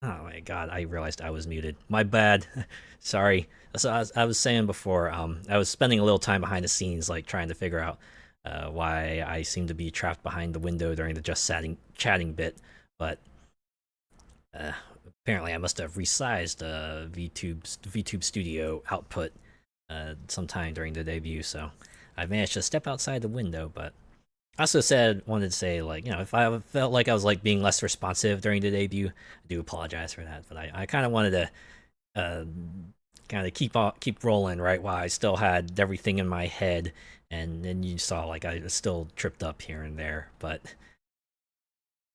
Oh my god, I realized I was muted. My bad. Sorry. So I was saying before, I was spending a little time behind the scenes, like trying to figure out why I seem to be trapped behind the window during the just chatting bit. But uh, apparently, I must have resized VTube Studio output sometime during the debut. So I managed to step outside the window, but I also wanted to say, like, if I felt like I was like being less responsive during the debut, I do apologize for that. But I kind of wanted to uh, kind of keep rolling, right? While I still had everything in my head, and then you saw like I was still tripped up here and there. But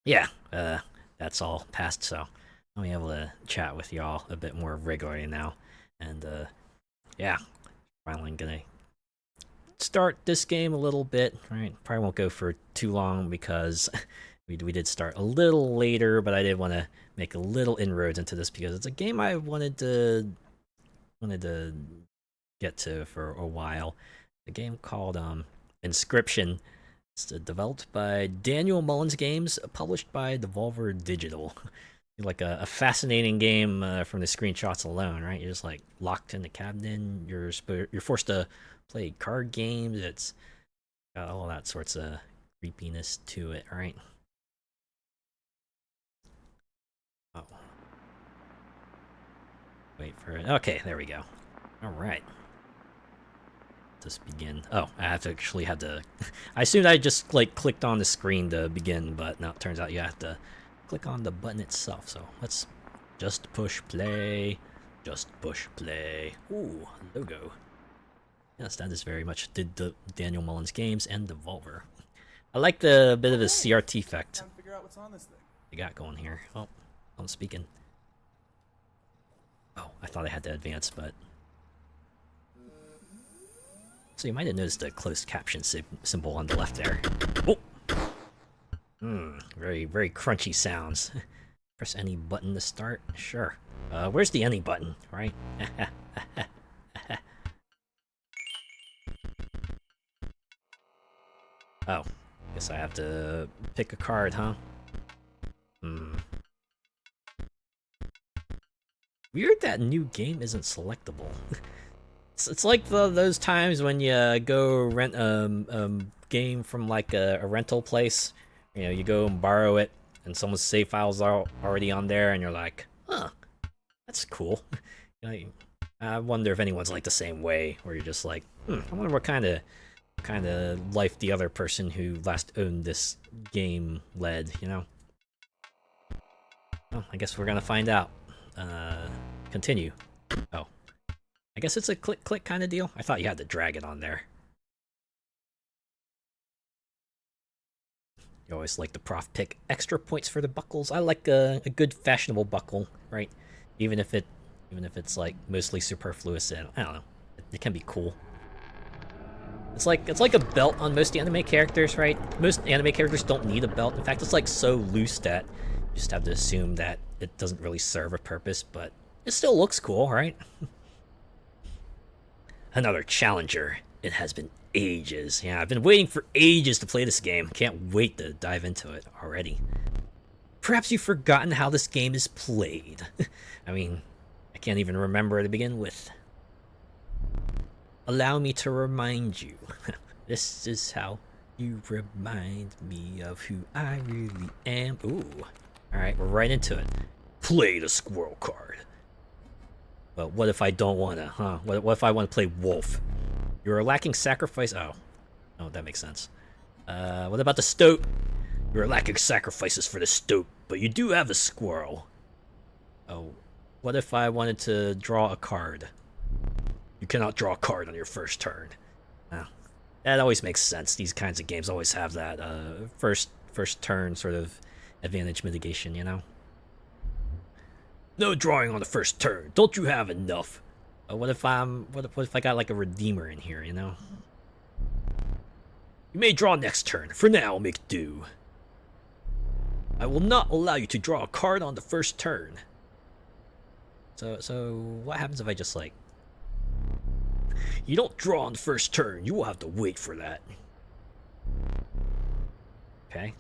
yeah, that's all past. So I'll be able to chat with y'all a bit more regularly now, and yeah, finally gonna start this game a little bit, right? Probably won't go for too long because we did start a little later, but I did want to make a little inroads into this because it's a game I wanted to get to for a while. A game called Inscryption. It's developed by Daniel Mullins Games, published by Devolver Digital. Like a fascinating game from the screenshots alone, right? You're just like locked in the cabinet. You're forced to play card games. It's got all that sorts of creepiness to it, right? Oh, wait for it. Okay, there we go. All right. Let's begin. Oh, I have to actually have to. I assumed I just like clicked on the screen to begin, but no, it turns out you have to click on the button itself. So let's just push play. Just push play. Ooh, logo. Yes, that is very much the Daniel Mullins games and Devolver. I like the bit of a CRT effect they got going here. Oh, I'm speaking. Oh, I thought I had to advance, but so you might have noticed the closed caption symbol on the left there. Oh, very very crunchy sounds. Press any button to start. Sure. Where's the any button? Right. Oh, guess I have to pick a card, huh? Hmm. Weird that new game isn't selectable. It's like those times when you go rent a game from like a rental place. You go and borrow it, and someone's save files are already on there, and you're like, huh, that's cool. I wonder if anyone's like the same way, where you're just like, I wonder what kind of life the other person who last owned this game led. Well, I guess we're gonna find out. Continue. Oh, I guess it's a click kind of deal. I thought you had to drag it on there. You always like the prof pick extra points for the buckles. I like a good fashionable buckle, right? Even if it's like mostly superfluous, and I don't know, it can be cool. It's like a belt on most anime characters, right? Most anime characters don't need a belt. In fact, it's like so loose that you just have to assume that it doesn't really serve a purpose, but it still looks cool, right? Another challenger. It has been ages. Yeah, I've been waiting for ages to play this game. Can't wait to dive into it already. Perhaps you've forgotten how this game is played. I mean, I can't even remember to begin with. Allow me to remind you. This is how you remind me of who I really am. Ooh. Alright, we're right into it. Play the squirrel card. But what if I don't wanna, huh? What if I wanna play wolf? You're lacking sacrifice. Oh, that makes sense. What about the stoat? You're lacking sacrifices for the stoat, but you do have a squirrel. Oh, what if I wanted to draw a card? You cannot draw a card on your first turn. Oh, that always makes sense. These kinds of games always have that first turn sort of advantage mitigation. No drawing on the first turn. Don't you have enough? What if I got like a redeemer in here? You may draw next turn. For now, make do. I will not allow you to draw a card on the first turn. So what happens if I just like... You don't draw on the first turn. You will have to wait for that. Okay.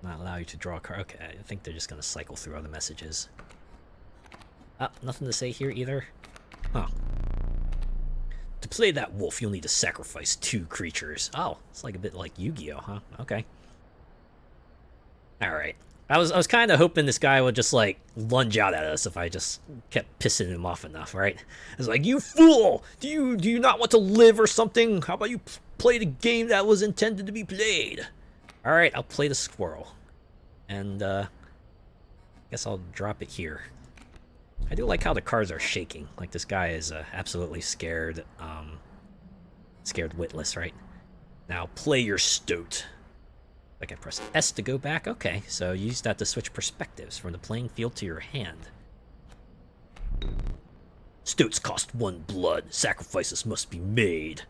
Not allow you to draw a card. Okay, I think they're just gonna cycle through other messages. Nothing to say here either. Huh. To play that wolf, you'll need to sacrifice 2 creatures. Oh, it's like a bit like Yu-Gi-Oh, huh? Okay. Alright. I was kind of hoping this guy would just, like, lunge out at us if I just kept pissing him off enough, right? It's like, you fool! Do you not want to live or something? How about you play the game that was intended to be played? Alright, I'll play the squirrel. And, guess I'll drop it here. I do like how the cards are shaking. Like, this guy is absolutely scared, scared witless, right? Now, play your stoat. I can press S to go back. Okay, so use that to switch perspectives from the playing field to your hand. Stoats cost 1 blood. Sacrifices must be made.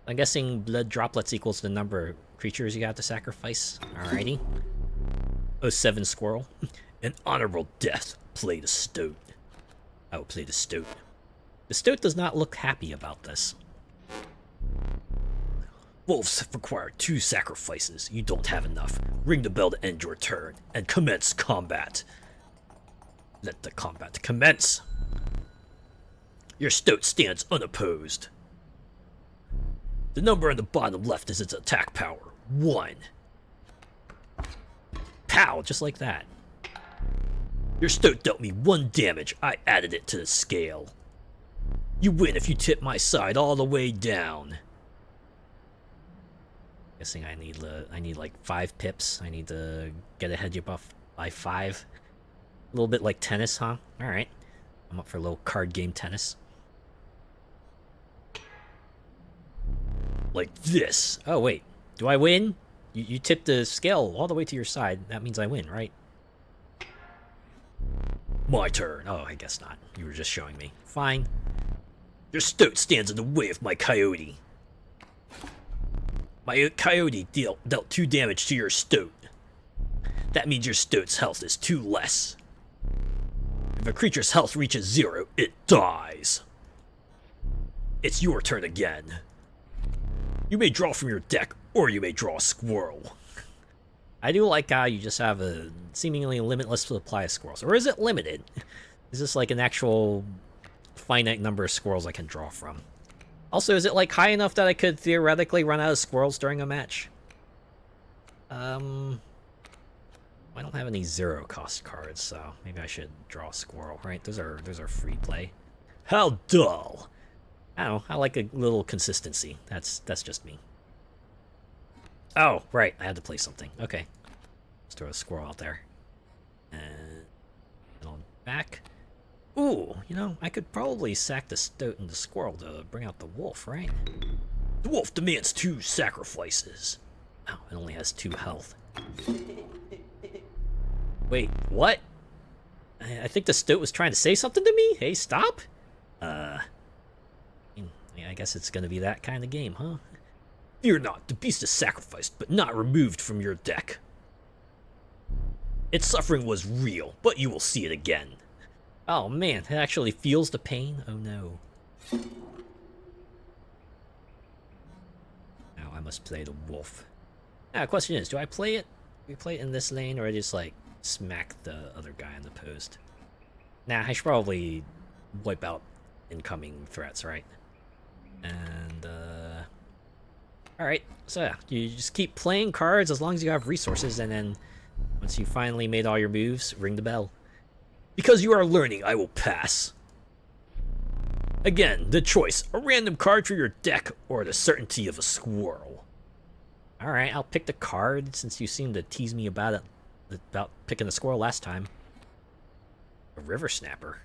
I'm guessing blood droplets equals the number of creatures you got to sacrifice. Alrighty. 07 squirrel. An honorable death. Play the stoat. I will play the stoat. The stoat does not look happy about this. Wolves have required 2 sacrifices. You don't have enough. Ring the bell to end your turn, and commence combat. Let the combat commence. Your stoat stands unopposed. The number on the bottom left is its attack power. 1. Pow! Just like that. Your stoat dealt me 1 damage. I added it to the scale. You win if you tip my side all the way down. Guessing I need like 5 pips. I need to get ahead of you by 5. A little bit like tennis, huh? Alright. I'm up for a little card game tennis. Like this. Oh, wait. Do I win? You tip the scale all the way to your side. That means I win, right? My turn. Oh, I guess not. You were just showing me. Fine. Your stoat stands in the way of my coyote. My coyote dealt 2 damage to your stoat. That means your stoat's health is 2 less. If a creature's health reaches 0, it dies. It's your turn again. You may draw from your deck, or you may draw a squirrel. I do like how you just have a seemingly limitless supply of squirrels. Or is it limited? Is this like an actual finite number of squirrels I can draw from? Also, is it like high enough that I could theoretically run out of squirrels during a match? I don't have any 0 cost cards, so maybe I should draw a squirrel, right? Those are free play. How dull! I don't know, I like a little consistency. That's just me. Oh, right, I had to play something. Okay. Let's throw a squirrel out there. And on back. Ooh, you know, I could probably sack the stoat and the squirrel to bring out the wolf, right? The wolf demands 2 sacrifices. Oh, it only has 2 health. Wait, what? I think the stoat was trying to say something to me? Hey, stop? I guess it's gonna be that kind of game, huh? Fear not, the beast is sacrificed, but not removed from your deck. Its suffering was real, but you will see it again. Oh man, it actually feels the pain? Oh no. Now I must play the wolf. Now the question is, do I play it? Do we play it in this lane, or I just like smack the other guy in the post? Nah, I should probably wipe out incoming threats, right? And alright, so yeah, you just keep playing cards as long as you have resources, and then once you finally made all your moves, ring the bell. Because you are learning, I will pass. Again, the choice, a random card for your deck, or the certainty of a squirrel. Alright, I'll pick the card, since you seemed to tease me about picking the squirrel last time. A river snapper.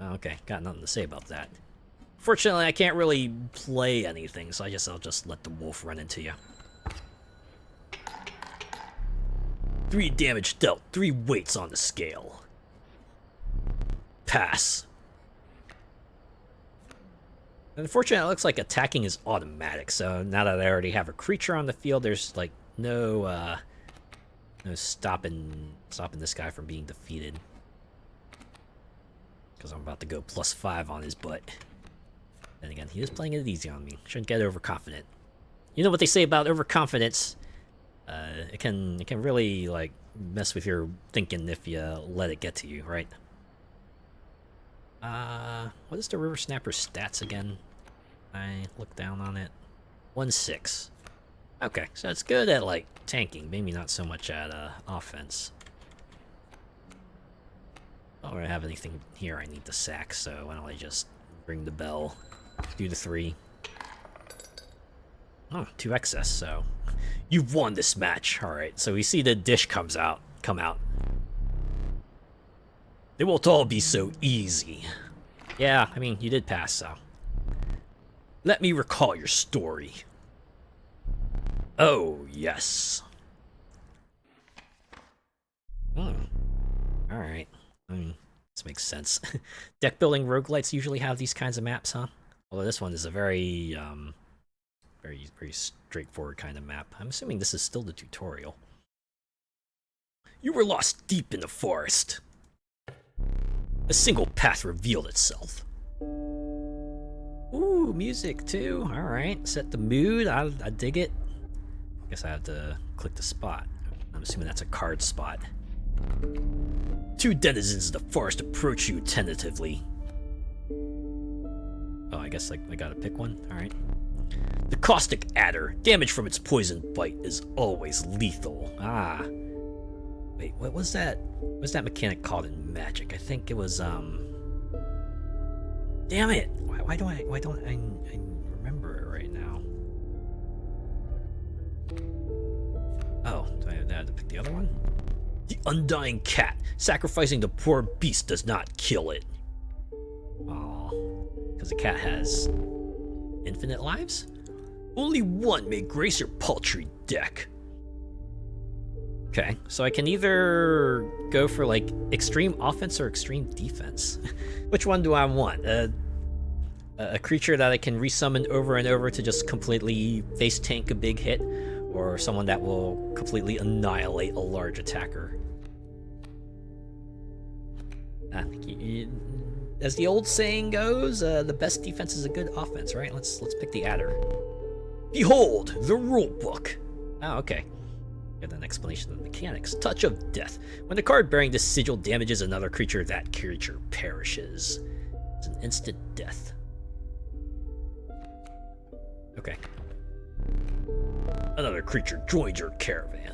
Oh, okay, got nothing to say about that. Fortunately, I can't really play anything, so I'll just let the wolf run into you. 3 damage dealt, 3 weights on the scale. Pass. Unfortunately, it looks like attacking is automatic, so now that I already have a creature on the field, there's like no stopping this guy from being defeated. Because I'm about to go +5 on his butt. Then again, he is playing it easy on me. Shouldn't get overconfident. You know what they say about overconfidence? It can really like mess with your thinking if you let it get to you, right? What is the River Snapper stats again? I look down on it. 1-6. Okay, so it's good at like tanking, maybe not so much at offense. I don't really have anything here I need to sack, so why don't I just ring the bell, do the 3. Oh, 2 excess, so you've won this match. Alright, so we see the dish come out. They won't all be so easy. Yeah, I mean, you did pass, so. Let me recall your story. Oh, yes. Alright. I mean, this makes sense. Deck building roguelites usually have these kinds of maps, huh? Although this one is a very, very straightforward kind of map. I'm assuming this is still the tutorial. You were lost deep in the forest. A single path revealed itself. Ooh, music too. Alright, set the mood. I dig it. Guess I have to click the spot. I'm assuming that's a card spot. 2 denizens of the forest approach you tentatively. Oh, I guess like I gotta pick one. Alright. The caustic adder. Damage from its poison bite is always lethal. Ah. Wait, what was that? What was that mechanic called in Magic? I think it was damn it! Why don't I remember it right now? Oh, do I have to pick the other one? The undying cat. Sacrificing the poor beast does not kill it. Oh, because the cat has infinite lives? Only one may grace your paltry deck. Okay, so I can either go for like extreme offense or extreme defense. Which one do I want? A creature that I can resummon over and over to just completely face tank a big hit, or someone that will completely annihilate a large attacker? As the old saying goes, the best defense is a good offense, right? Let's pick the adder. Behold, the rule book. Oh, okay. Get an explanation of the mechanics. Touch of Death. When the card bearing this sigil damages another creature, that creature perishes. It's an instant death. Okay. Another creature joins your caravan.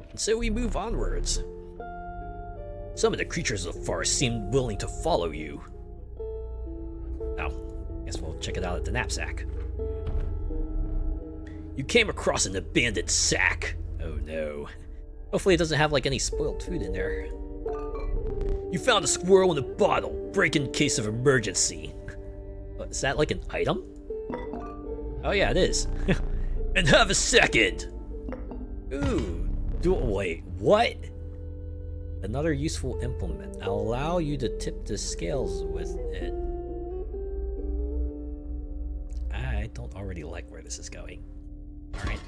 And so we move onwards. Some of the creatures of the forest seem willing to follow you. Oh, guess we'll check it out at the knapsack. You came across an abandoned sack. Oh no. Hopefully it doesn't have like any spoiled food in there. You found a squirrel in a bottle. Break in case of emergency. Is that like an item? Oh yeah, it is. And have a second. Ooh. Wait, what? Another useful implement. I'll allow you to tip the scales with it. I don't already like where this is going. Alright.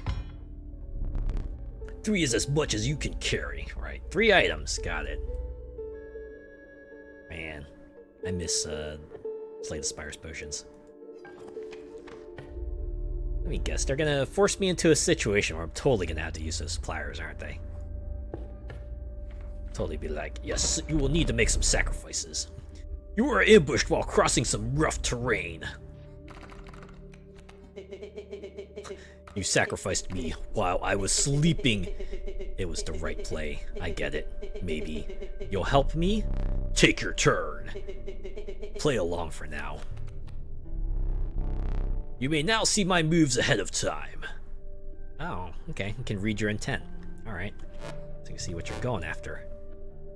3 is as much as you can carry. Right. 3 items. Got it. Man. I miss Slay the Spire's potions. Let me guess. They're gonna force me into a situation where I'm totally gonna have to use those pliers, aren't they? Totally be like, yes, you will need to make some sacrifices. You were ambushed while crossing some rough terrain. You sacrificed me while I was sleeping. It was the right play. I get it. Maybe. You'll help me? Take your turn. Play along for now. You may now see my moves ahead of time. Oh, okay. You can read your intent. Alright. So you can see what you're going after.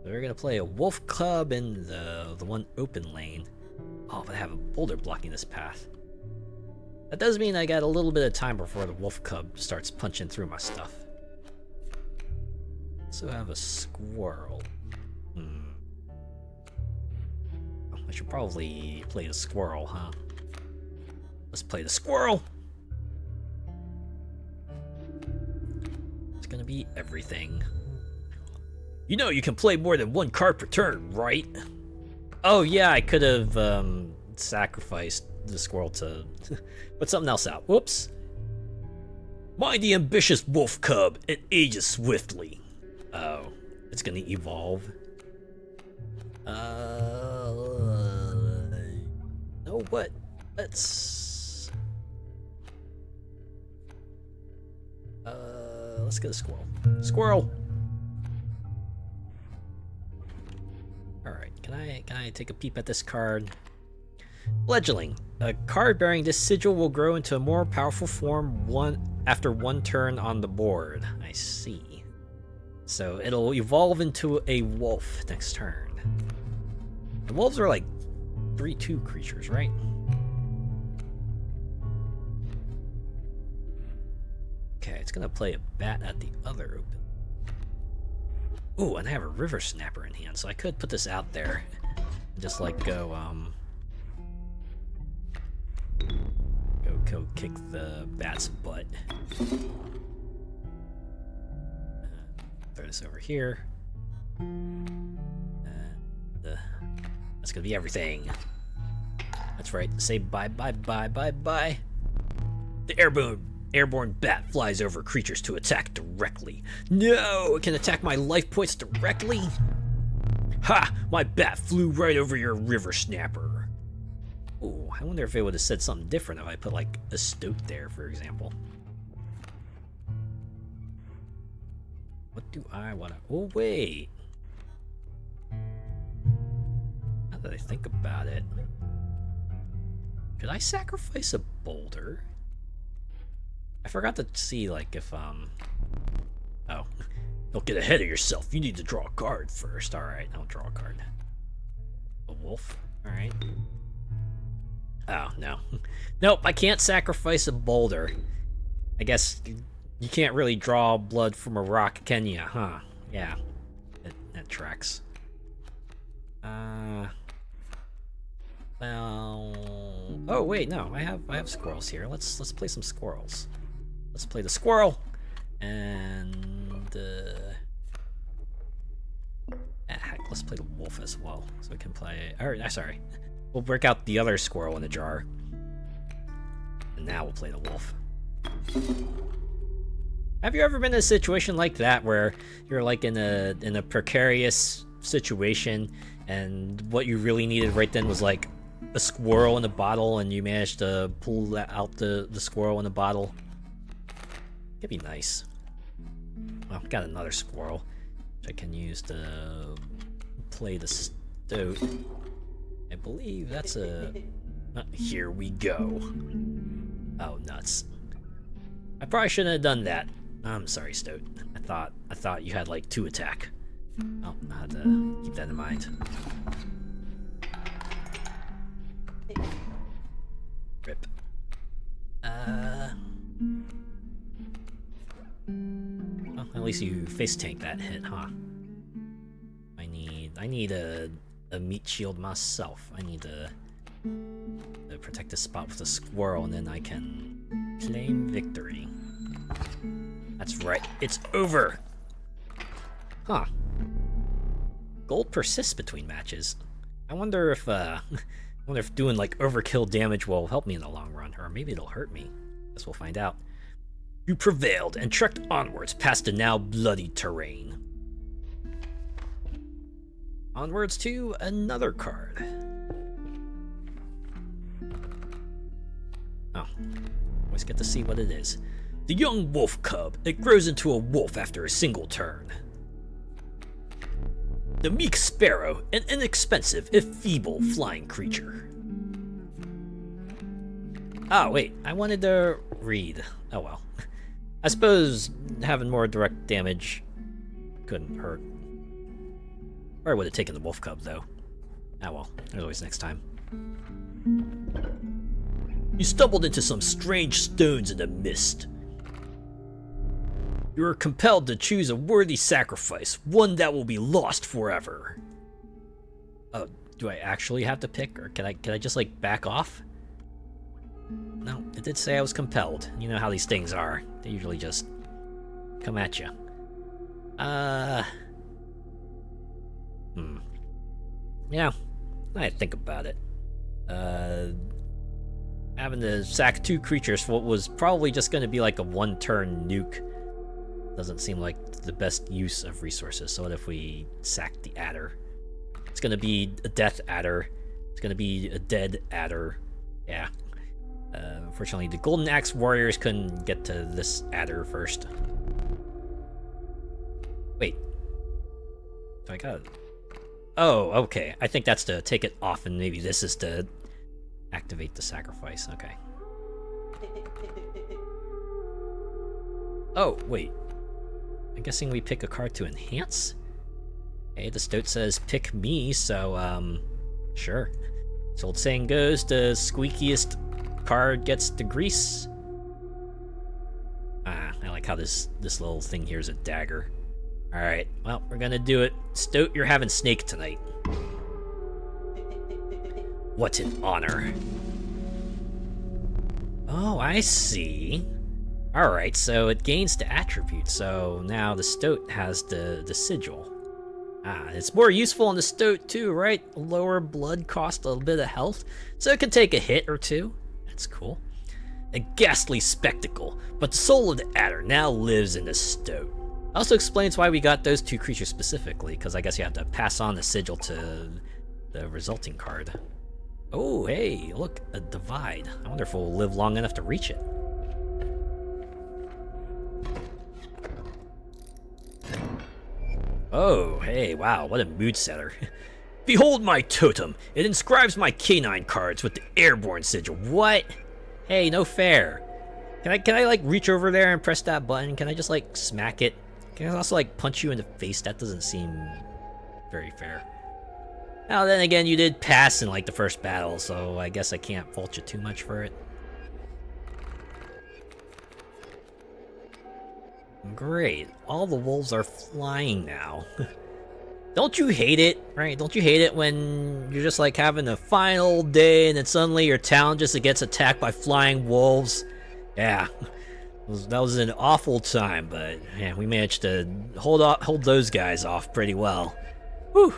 So we're gonna play a wolf cub in the one open lane. Oh, but I have a boulder blocking this path. That does mean I got a little bit of time before the wolf cub starts punching through my stuff. So I have a squirrel. Oh, I should probably play the squirrel, huh? Let's play the squirrel! It's gonna be everything. You know you can play more than 1 card per turn, right? Oh yeah, I could have sacrificed the squirrel to put something else out. Whoops. Mighty ambitious wolf cub, it ages swiftly. Oh, it's gonna evolve. No, what? Let's get a squirrel. Squirrel! Alright, can I take a peep at this card? Fledgling. A card bearing this sigil will grow into a more powerful form after one turn on the board. I see. So it'll evolve into a wolf next turn. The wolves are like 3/2 creatures, right? Okay, it's gonna play a bat at the other open. Ooh, and I have a river snapper in hand, so I could put this out there. And just like go kick the bat's butt. Throw this over here. That's gonna be everything. That's right. Say bye bye bye bye bye. The airborne bat flies over creatures to attack directly. No, it can attack my life points directly. Ha! My bat flew right over your river snapper. Ooh, I wonder if it would have said something different if I put like a stoat there, for example. What do I want to? Oh wait. Now that I think about it, should I sacrifice a boulder? I forgot to see like if oh, don't get ahead of yourself. You need to draw a card first. All right, I'll draw a card. A wolf. All right. Oh no, nope. I can't sacrifice a boulder. I guess you can't really draw blood from a rock, can you? Huh? Yeah, that tracks. Well, oh wait, no. I have squirrels here. Let's play some squirrels. Let's play the squirrel, and heck, let's play the wolf as well, so we can play. Or sorry, we'll break out the other squirrel in the jar, and now we'll play the wolf. Have you ever been in a situation like that where you're like in a precarious situation, and what you really needed right then was like a squirrel in a bottle, and you managed to pull out the squirrel in the bottle? It'd be nice. Well, got another squirrel, which I can use to play the stoat. I believe that's a. Here we go. Oh nuts! I probably shouldn't have done that. I'm sorry, stoat. I thought you had like 2 attack. Oh, I had to keep that in mind. Rip. Well, at least you face tank that hit, huh? I need a meat shield myself. I need to protect this spot with a squirrel, and then I can claim victory. That's right. It's over. Huh. Gold persists between matches. I wonder if doing like overkill damage will help me in the long run, or maybe it'll hurt me. Guess we'll find out. You prevailed and trekked onwards past the now bloody terrain. Onwards to another card. Oh, always get to see what it is. The young wolf cub. It grows into a wolf after a single turn. The meek sparrow, an inexpensive if feeble flying creature. Oh wait, I wanted to read. Oh well. I suppose having more direct damage couldn't hurt. Or I would have taken the wolf cub though. Ah well, there's always next time. You stumbled into some strange stones in the mist. You are compelled to choose a worthy sacrifice, one that will be lost forever. Oh, do I actually have to pick, or can I just like back off? No, it did say I was compelled. You know how these things are. They usually just come at you. Yeah, I think about it. Having to sack 2 creatures for what was probably just going to be like a 1-turn nuke doesn't seem like the best use of resources. So what if we sack the adder? It's going to be a death adder. It's going to be a dead adder. Yeah. Unfortunately, the Golden Axe Warriors couldn't get to this adder first. Wait. So I got it. Oh, okay. I think that's to take it off, and maybe this is to activate the sacrifice. Okay. Oh, wait. I'm guessing we pick a card to enhance? Okay, the stoat says pick me, so, sure. So old saying goes, the squeakiest card gets the grease. Ah, I like how this little thing here is a dagger. Alright, well, we're gonna do it. Stoat, you're having snake tonight. What an honor. Oh, I see. Alright, so it gains the attribute, so now the stoat has the sigil. Ah, it's more useful on the stoat too, right? Lower blood cost, a little bit of health, so it can take a hit or two. That's cool. A ghastly spectacle, but the soul of the adder now lives in the stoat. Also explains why we got those 2 creatures specifically, because I guess you have to pass on the sigil to the resulting card. Oh, hey, look, a divide. I wonder if we'll live long enough to reach it. Oh, hey, wow, what a mood setter. Behold my totem. It inscribes my canine cards with the airborne sigil. What? Hey, no fair. Can I like reach over there and press that button? Can I just like smack it? Can I also like punch you in the face? That doesn't seem very fair. Now then again, you did pass in like the first battle, so I guess I can't fault you too much for it. Great, all the wolves are flying now. Don't you hate it, right? Don't you hate it when you're just like having a fine old day and then suddenly your town just gets attacked by flying wolves? Yeah, that was an awful time, but yeah, we managed to hold those guys off pretty well. Whew,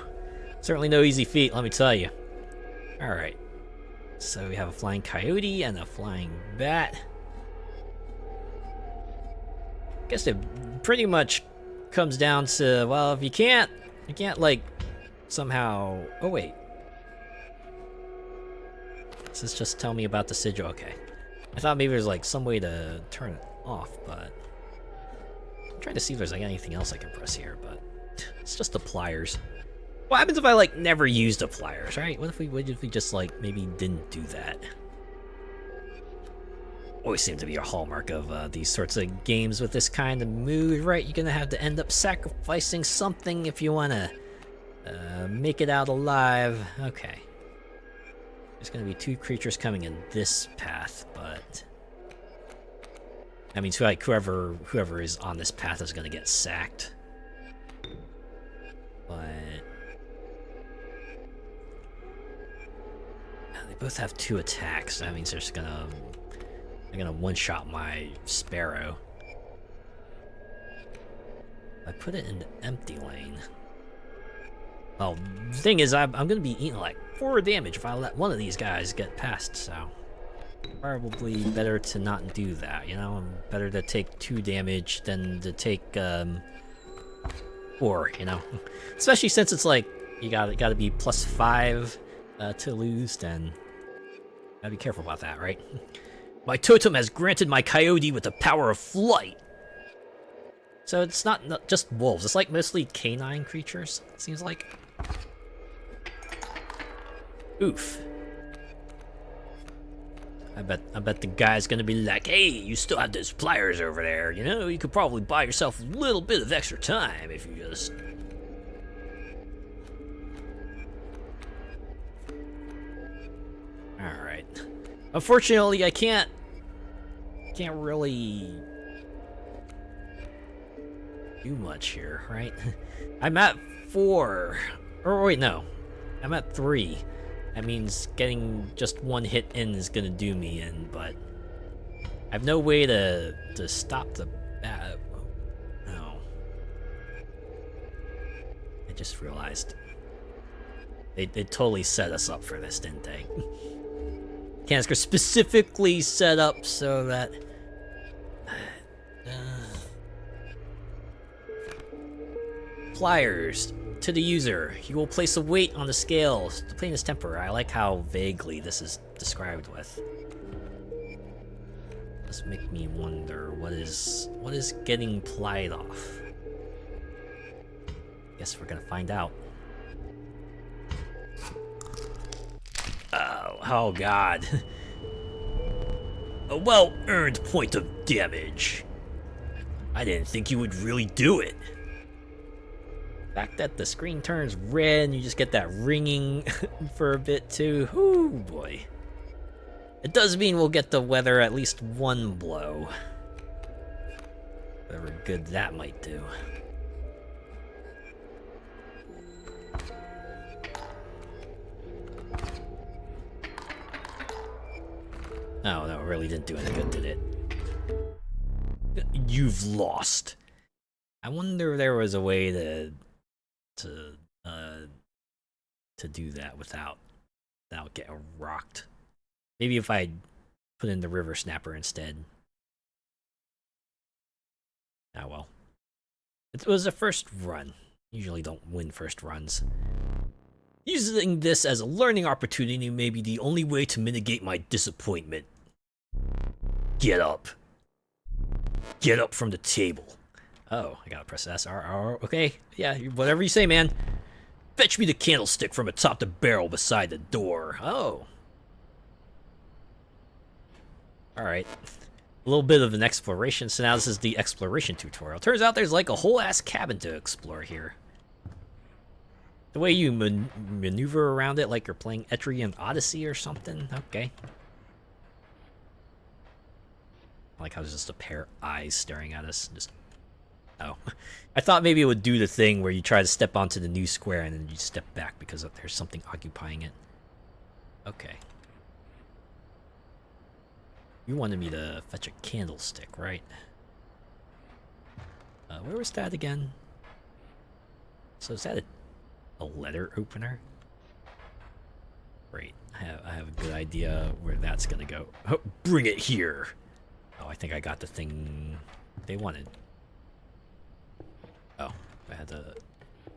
certainly no easy feat, let me tell you. Alright, so we have a flying coyote and a flying bat. I guess it pretty much comes down to, well, if you can't like somehow, oh wait, does this just tell me about the sigil? Okay, I thought maybe there's like some way to turn it off, but I'm trying to see if there's like anything else I can press here, but it's just the pliers. What happens if I like never used the pliers, right? What if we just like maybe didn't do that? Always seem to be a hallmark of these sorts of games with this kind of mood, right? You're gonna have to end up sacrificing something if you wanna make it out alive. Okay. There's gonna be 2 creatures coming in this path, but I mean, so like whoever is on this path is gonna get sacked. But they both have 2 attacks. That means they're just gonna one-shot my sparrow. I put it in the empty lane. Well, the thing is, I'm gonna be eating like 4 damage if I let one of these guys get past, so probably better to not do that, you know? Better to take 2 damage than to take 4, you know? Especially since it's like you gotta be +5 to lose, then gotta be careful about that, right? My totem has granted my coyote with the power of flight. So it's not just wolves, it's like mostly canine creatures, it seems like. Oof. I bet the guy's gonna be like, hey, you still have those pliers over there, you know? You could probably buy yourself a little bit of extra time if you just... Alright. Unfortunately, I can't really do much here, right? I'm at 4. Or wait, no. I'm at 3. That means getting just 1 hit in is gonna do me in, but I have no way to stop the bat. No. I just realized they totally set us up for this, didn't they? Canister specifically set up so that... Pliers. To the user, he will place a weight on the scales to plane his temper. I like how vaguely this is described with. This make me wonder what is getting plied off. Guess we're gonna find out. Oh god. A well-earned point of damage. I didn't think you would really do it. The fact that the screen turns red and you just get that ringing for a bit too. Ooh boy. It does mean we'll get to weather at least one blow. Whatever good that might do. Oh no, it really didn't do any good, did it? You've lost. I wonder if there was a way to do that without getting rocked. Maybe if I put in the river snapper instead. Ah well. It was a first run. Usually don't win first runs. Using this as a learning opportunity may be the only way to mitigate my disappointment. Get up. Get up from the table. Oh, I gotta press S, R, R, okay. Yeah, whatever you say, man. Fetch me the candlestick from atop the barrel beside the door. Oh. Alright. A little bit of an exploration, so now this is the exploration tutorial. Turns out there's like a whole ass cabin to explore here. The way you maneuver around it like you're playing Etrian Odyssey or something. Okay. I like how there's just a pair of eyes staring at us. Just... Oh. I thought maybe it would do the thing where you try to step onto the new square and then you step back because there's something occupying it. Okay. You wanted me to fetch a candlestick, right? Where was that again? So is that a letter opener? Great. I have a good idea where that's gonna go. Oh, bring it here! Oh, I think I got the thing they wanted. Oh, I had to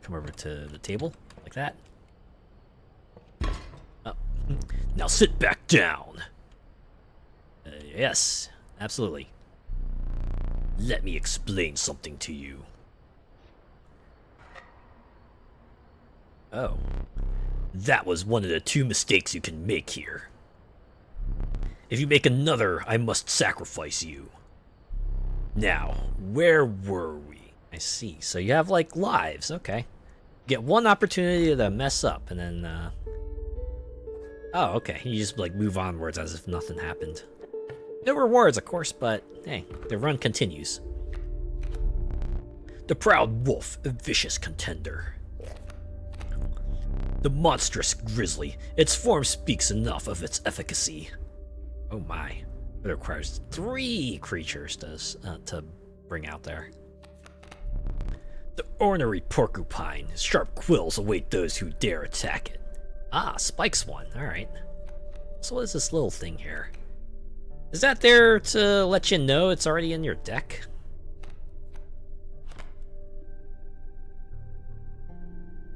come over to the table, like that. Oh. Now sit back down! Yes, absolutely. Let me explain something to you. Oh. That was one of the two mistakes you can make here. If you make another, I must sacrifice you. Now, where were we? I see. So you have, like, lives. Okay. Get one opportunity to mess up, and then, Oh, okay. You just, like, move onwards as if nothing happened. No rewards, of course, but, hey, the run continues. The proud wolf, a vicious contender. The monstrous grizzly, its form speaks enough of its efficacy. Oh my. It requires 3 creatures to bring out there. The ornery porcupine, sharp quills await those who dare attack it. Ah, Spike's one, alright. So what is this little thing here? Is that there to let you know it's already in your deck?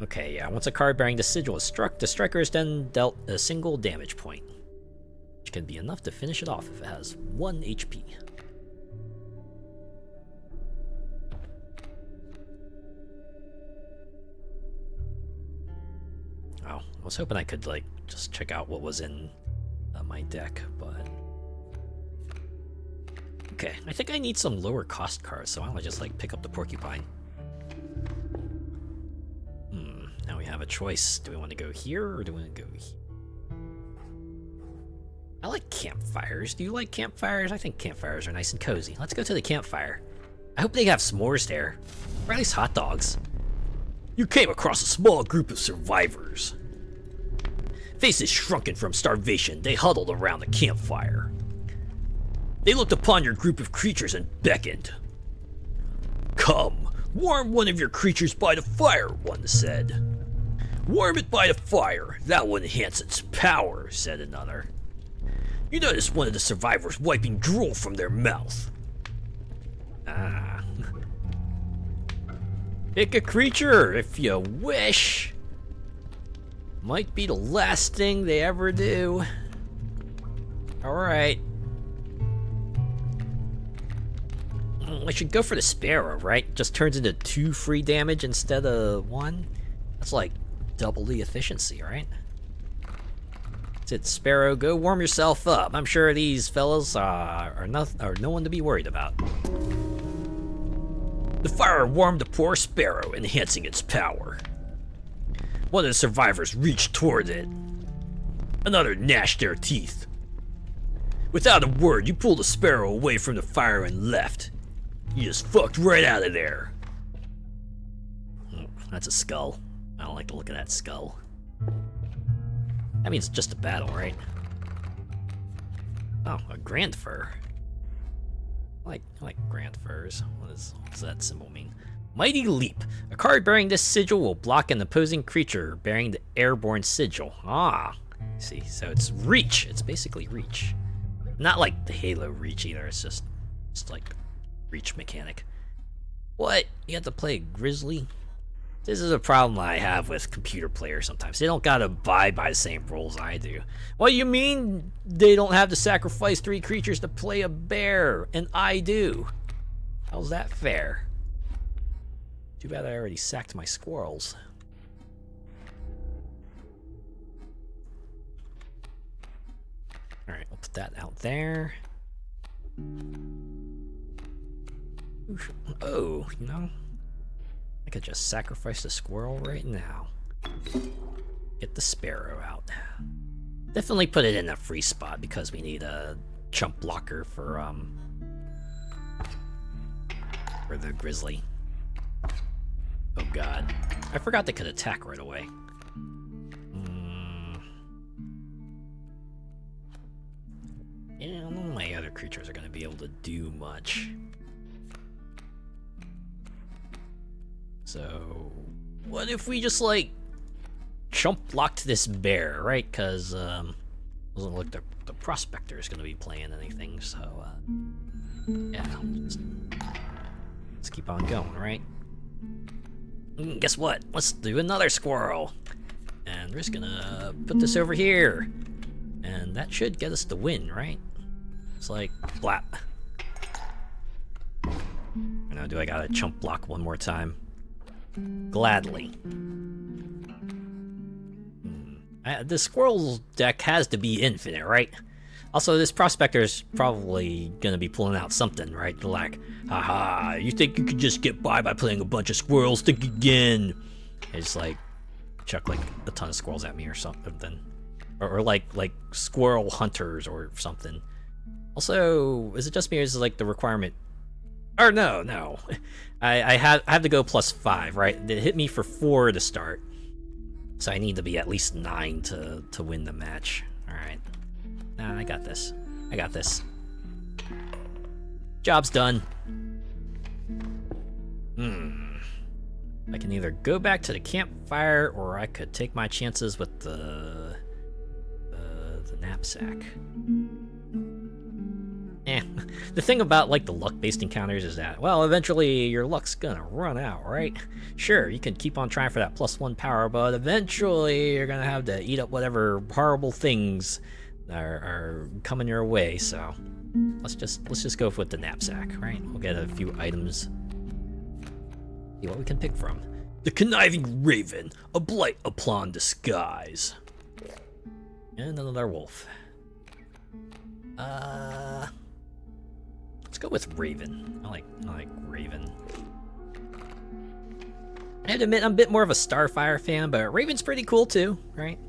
Okay, yeah, once a card bearing the sigil is struck, the striker is then dealt a single damage point, which can be enough to finish it off if it has 1 HP. Oh, I was hoping I could, like, just check out what was in my deck, but... Okay, I think I need some lower cost cards, so why don't I just, like, pick up the porcupine? Now we have a choice. Do we want to go here, or do we want to go here? I like campfires. Do you like campfires? I think campfires are nice and cozy. Let's go to the campfire. I hope they have s'mores there. Or at least hot dogs. You came across a small group of survivors. Faces shrunken from starvation, they huddled around the campfire. They looked upon your group of creatures and beckoned. Come, warm one of your creatures by the fire, one said. Warm it by the fire, that will enhance its power, said another. You notice one of the survivors wiping drool from their mouth. Ah. Pick a creature if you wish. Might be the last thing they ever do. Alright. I should go for the Sparrow, right? Just turns into 2 free damage instead of 1. That's like double the efficiency, right? That's it, Sparrow. Go warm yourself up. I'm sure these fellas are no one to be worried about. The fire warmed the poor Sparrow, enhancing its power. One of the survivors reached toward it. Another gnashed their teeth. Without a word, you pulled the Sparrow away from the fire and left. You just fucked right out of there. That's a skull. I don't like the look of that skull. That means it's just a battle, right? Oh, a Grand Fur. I like Grand Furs. What does that symbol mean? Mighty Leap. A card bearing this sigil will block an opposing creature bearing the airborne sigil. Ah, see, so it's reach. It's basically reach. Not like the Halo reach either. It's just like reach mechanic. What? You have to play Grizzly? This is a problem I have with computer players sometimes. They don't gotta abide by the same rules I do. What you mean they don't have to sacrifice 3 creatures to play a bear, and I do? How's that fair? Too bad I already sacked my squirrels. Alright, we'll put that out there. Oh, you know, I could just sacrifice the squirrel right now. Get the Sparrow out. Definitely put it in a free spot because we need a chump blocker for the Grizzly. Oh god. I forgot they could attack right away. Yeah, none of my other creatures are going to be able to do much. So, what if we just, like, chump blocked this bear, right? Because, doesn't look the Prospector is going to be playing anything, so, yeah. Let's keep on going, right? Guess what? Let's do another squirrel. And we're just gonna put this over here. And that should get us the win, right? It's like, blap. I know, do I gotta chump block one more time? Gladly. The squirrel's deck has to be infinite, right? Also, this Prospector is probably gonna be pulling out something, right? Like, haha, you think you could just get by playing a bunch of squirrels? Think again. It's like, chuck like a ton of squirrels at me or something. Or like squirrel hunters or something. Also, is it just me or is it like the requirement? Or no. I have to go +5, right? It hit me for 4 to start. So I need to be at least 9 to win the match. Alright. Nah, I got this. Job's done. I can either go back to the campfire or I could take my chances with the knapsack. The thing about like the luck-based encounters is that, well, eventually your luck's gonna run out, right? Sure, you can keep on trying for that +1 power, but eventually you're gonna have to eat up whatever horrible things are coming your way. So let's just go with the knapsack, right? We'll get a few items. See what we can pick from. The Conniving Raven, a blight upon disguise. And another wolf. Let's go with Raven. I like Raven. I have to admit, I'm a bit more of a Starfire fan, but Raven's pretty cool too, right?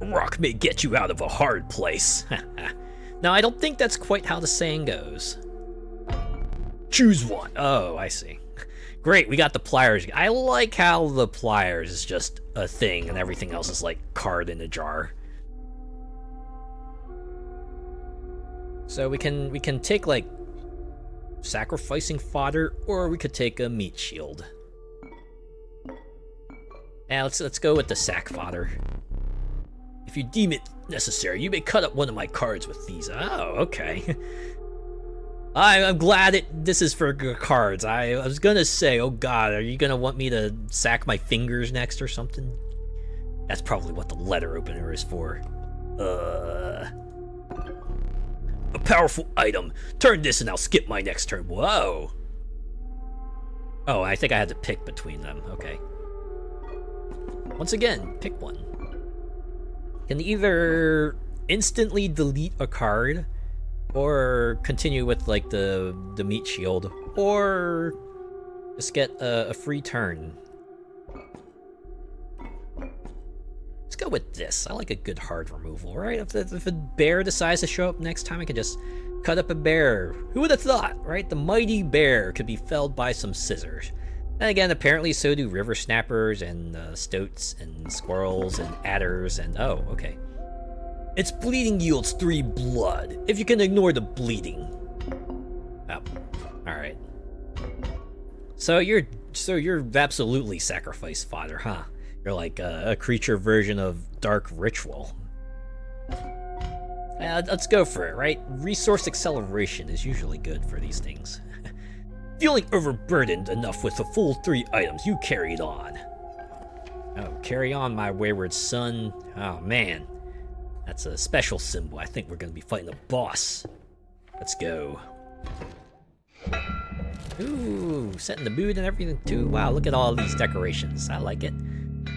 Rock may get you out of a hard place. Now, I don't think that's quite how the saying goes. Choose one. Oh, I see. Great, we got the pliers. I like how the pliers is just a thing and everything else is like card in a jar. So we can take like sacrificing fodder, or we could take a meat shield. Yeah, let's go with the sack fodder. If you deem it necessary, you may cut up one of my cards with these. Oh, okay. I'm glad this is for cards. I was gonna say, oh god, are you gonna want me to sack my fingers next or something? That's probably what the letter opener is for. A powerful item. Turn this and I'll skip my next turn. Whoa. Oh, I think I had to pick between them. Okay. Once again, pick one. Can either instantly delete a card, or continue with like the meat shield, or just get a free turn. Let's go with this. I like a good hard removal, right? If a bear decides to show up next time, I can just cut up a bear. Who would have thought, right? The mighty bear could be felled by some scissors. And again, apparently so do river snappers and stoats and squirrels and adders and oh, okay. Its bleeding yields 3 blood, if you can ignore the bleeding. Oh, alright. So you're absolutely sacrifice fodder, huh? You're like a creature version of Dark Ritual. Let's go for it, right? Resource acceleration is usually good for these things. Feeling overburdened enough with the full 3 items, you carried on. Oh, carry on, my wayward son. Oh, man. That's a special symbol. I think we're going to be fighting a boss. Let's go. Ooh, setting the mood and everything, too. Wow, look at all these decorations. I like it.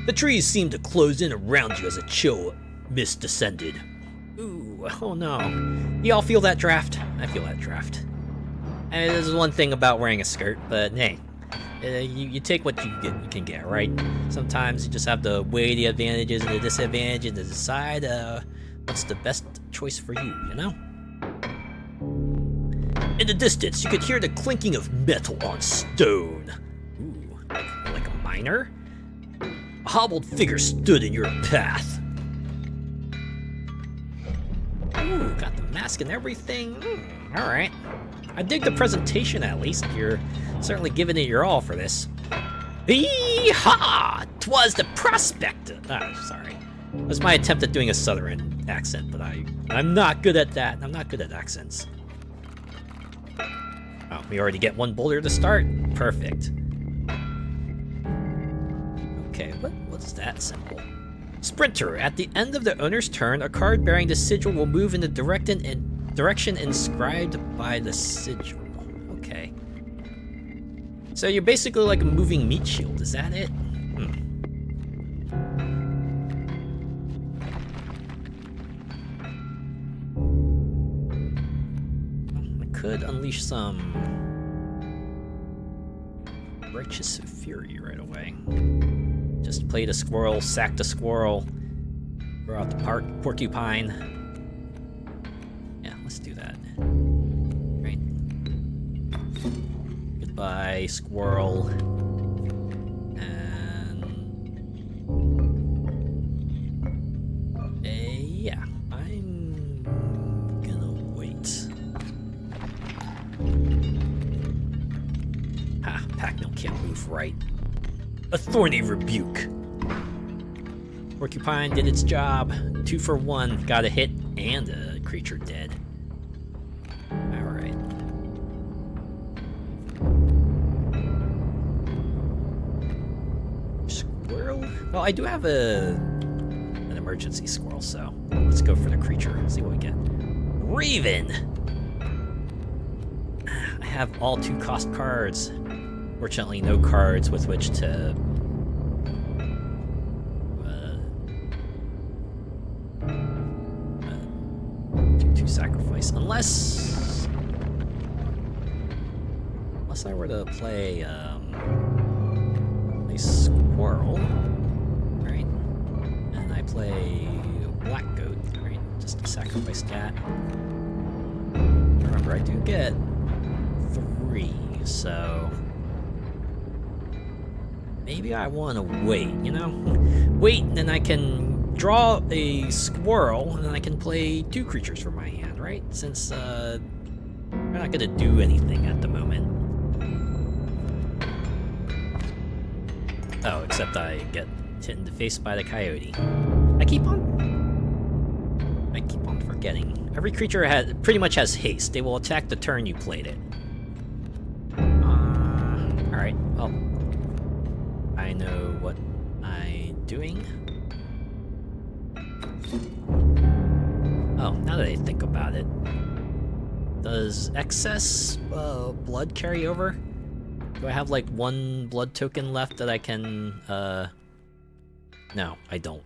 The trees seem to close in around you as a chill mist descended. Ooh, oh no. Y'all feel that draft? I feel that draft. I mean, there's one thing about wearing a skirt, but hey, you take what you can get, right? Sometimes you just have to weigh the advantages and the disadvantages and decide what's the best choice for you, you know? In the distance, you could hear the clinking of metal on stone. Ooh, like a miner? A hobbled figure stood in your path. Ooh, got the mask and everything. Alright. I dig the presentation, at least. You're certainly giving it your all for this. Hee-haw! 'Twas the prospector. Oh, sorry. It was my attempt at doing a southern accent, but I'm not good at that. I'm not good at accents. Oh, we already get one boulder to start? Perfect. Okay, what's that symbol? Sprinter. At the end of the owner's turn, a card bearing the sigil will move in the direction inscribed by the sigil. Okay. So you're basically like a moving meat shield, is that it? I could unleash some righteous fury right away. Just play the squirrel, sack the squirrel, throw out the porcupine. Yeah, let's do that. Right. Goodbye, squirrel. And yeah, I'm gonna wait. Packmill can't move right. A thorny rebuke. Porcupine did its job. 2 for 1. Got a hit and a creature dead. Alright. Squirrel? Well, I do have an emergency squirrel, so let's go for the creature. See what we get. Raven! I have all 2-cost cards. Fortunately, no cards with which to do sacrifice, unless I were to play a squirrel, right? And I play black goat, right? Just to sacrifice that. Remember, I do get 3, so. Maybe I want to wait, you know? Wait, and then I can draw a squirrel, and then I can play 2 creatures from my hand, right? Since, we're not gonna do anything at the moment. Oh, except I get hit in the face by the coyote. I keep on forgetting. Every creature pretty much has haste. They will attack the turn you played it. Alright, well. I know what I'm doing. Oh, now that I think about it. Does excess blood carry over? Do I have like one blood token left that I can, No, I don't.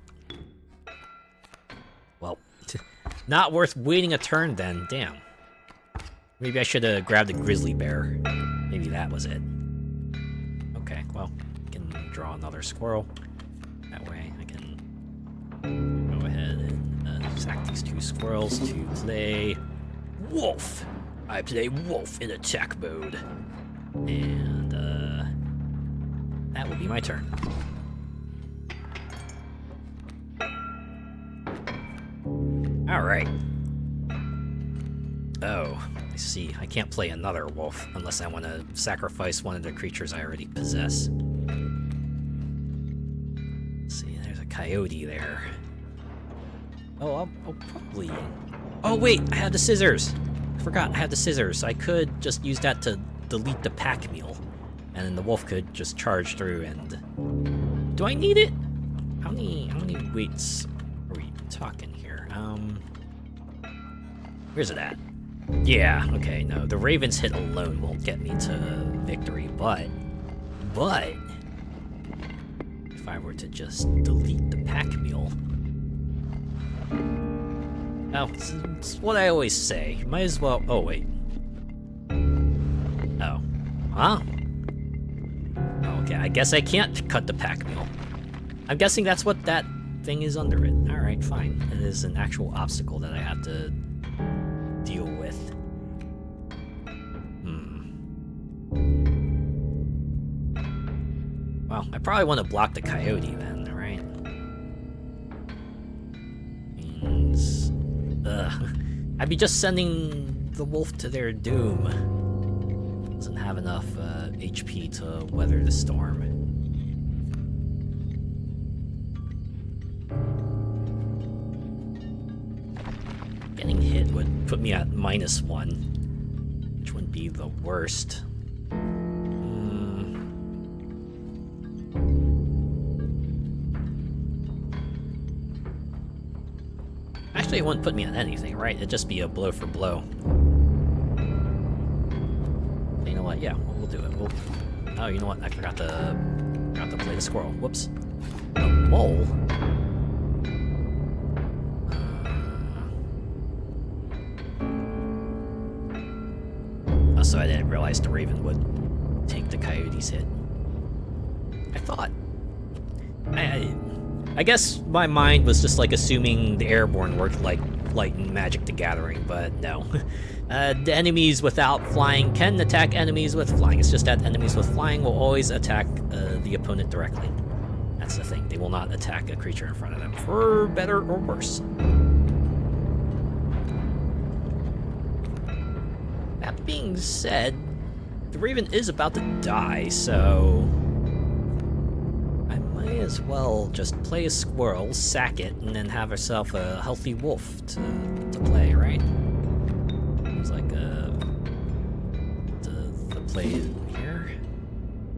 Well, not worth waiting a turn then, damn. Maybe I should have grabbed a grizzly bear. Maybe that was it. Okay, well, I can draw another squirrel. That way I can go ahead and sack these 2 squirrels to play wolf. I play wolf in attack mode. And, that will be my turn. Alright. Oh, I see. I can't play another wolf unless I want to sacrifice one of the creatures I already possess. Let's see, there's a coyote there. Oh, I'll probably... Oh, wait! I have the scissors! I forgot I have the scissors. I could just use that to delete the pack mule. And then the wolf could just charge through and... Do I need it? How many weights are we talking here? Where's it at? Yeah, okay, no. The Raven's hit alone won't get me to victory, but... If I were to just delete the pack mule... Oh, it's what I always say. Might as well... Oh, wait. Oh. Huh? Okay, I guess I can't cut the pack mule. I'm guessing that's what that thing is under it. Alright, fine. It is an actual obstacle that I have to deal with. Well, I probably want to block the coyote then, right? Means... I'd be just sending the wolf to their doom. Doesn't have enough HP to weather the storm. Getting hit would put me at -1, which wouldn't be the worst. Actually, it wouldn't put me on anything, right? It'd just be a blow for blow. You know what? Yeah, we'll do it. Oh, you know what? I forgot to play the squirrel. Whoops. A mole. Also, I didn't realize the Raven would take the coyote's hit. I thought. I guess my mind was just like assuming the airborne worked like Light and Magic the Gathering, but no. The enemies without flying can attack enemies with flying. It's just that enemies with flying will always attack the opponent directly. That's the thing. They will not attack a creature in front of them, for better or worse. That being said, the Raven is about to die, so... I might as well just play a squirrel, sack it, and then have herself a healthy wolf to play, right? Seems like the play here.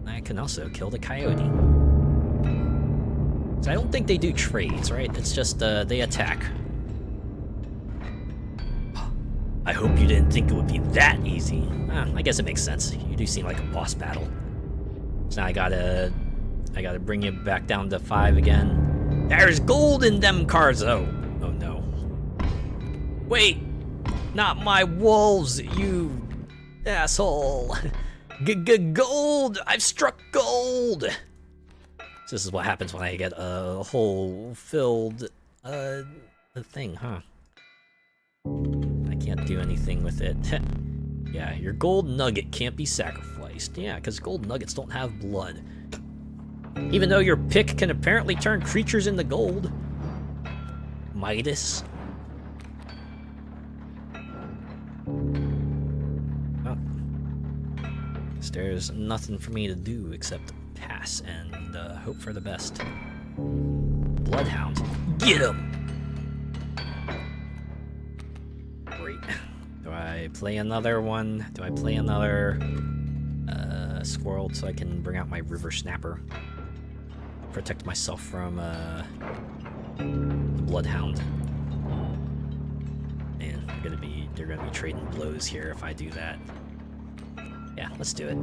I can also kill the coyote. So I don't think they do trades, right? It's just they attack. I hope you didn't think it would be that easy. I guess it makes sense. You do seem like a boss battle. So now I gotta bring you back down to 5 again. There's gold in them cards, oh no. Wait! Not my wolves, you asshole! Gold! I've struck gold! So this is what happens when I get a hole filled thing, huh? I can't do anything with it. Yeah, your gold nugget can't be sacrificed. Yeah, because gold nuggets don't have blood. Even though your pick can apparently turn creatures into gold. Midas. Oh. There's nothing for me to do except pass and hope for the best. Bloodhound. Get him! Great. Do I play another one? Do I play another squirrel so I can bring out my river snapper? Protect myself from the bloodhound. Man, they're gonna be trading blows here if I do that. Yeah, let's do it.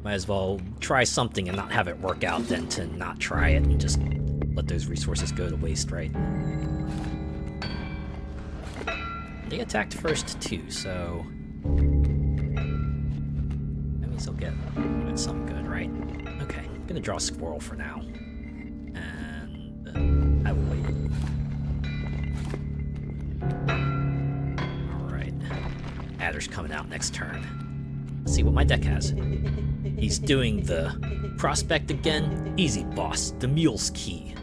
Might as well try something and not have it work out than to not try it and just let those resources go to waste, right? They attacked first too, so that means they'll get something good, right? Okay, I'm gonna draw a squirrel for now, and I will wait. All right, Adder's coming out next turn. Let's see what my deck has. He's doing the prospect again. Easy, boss. The mule's key.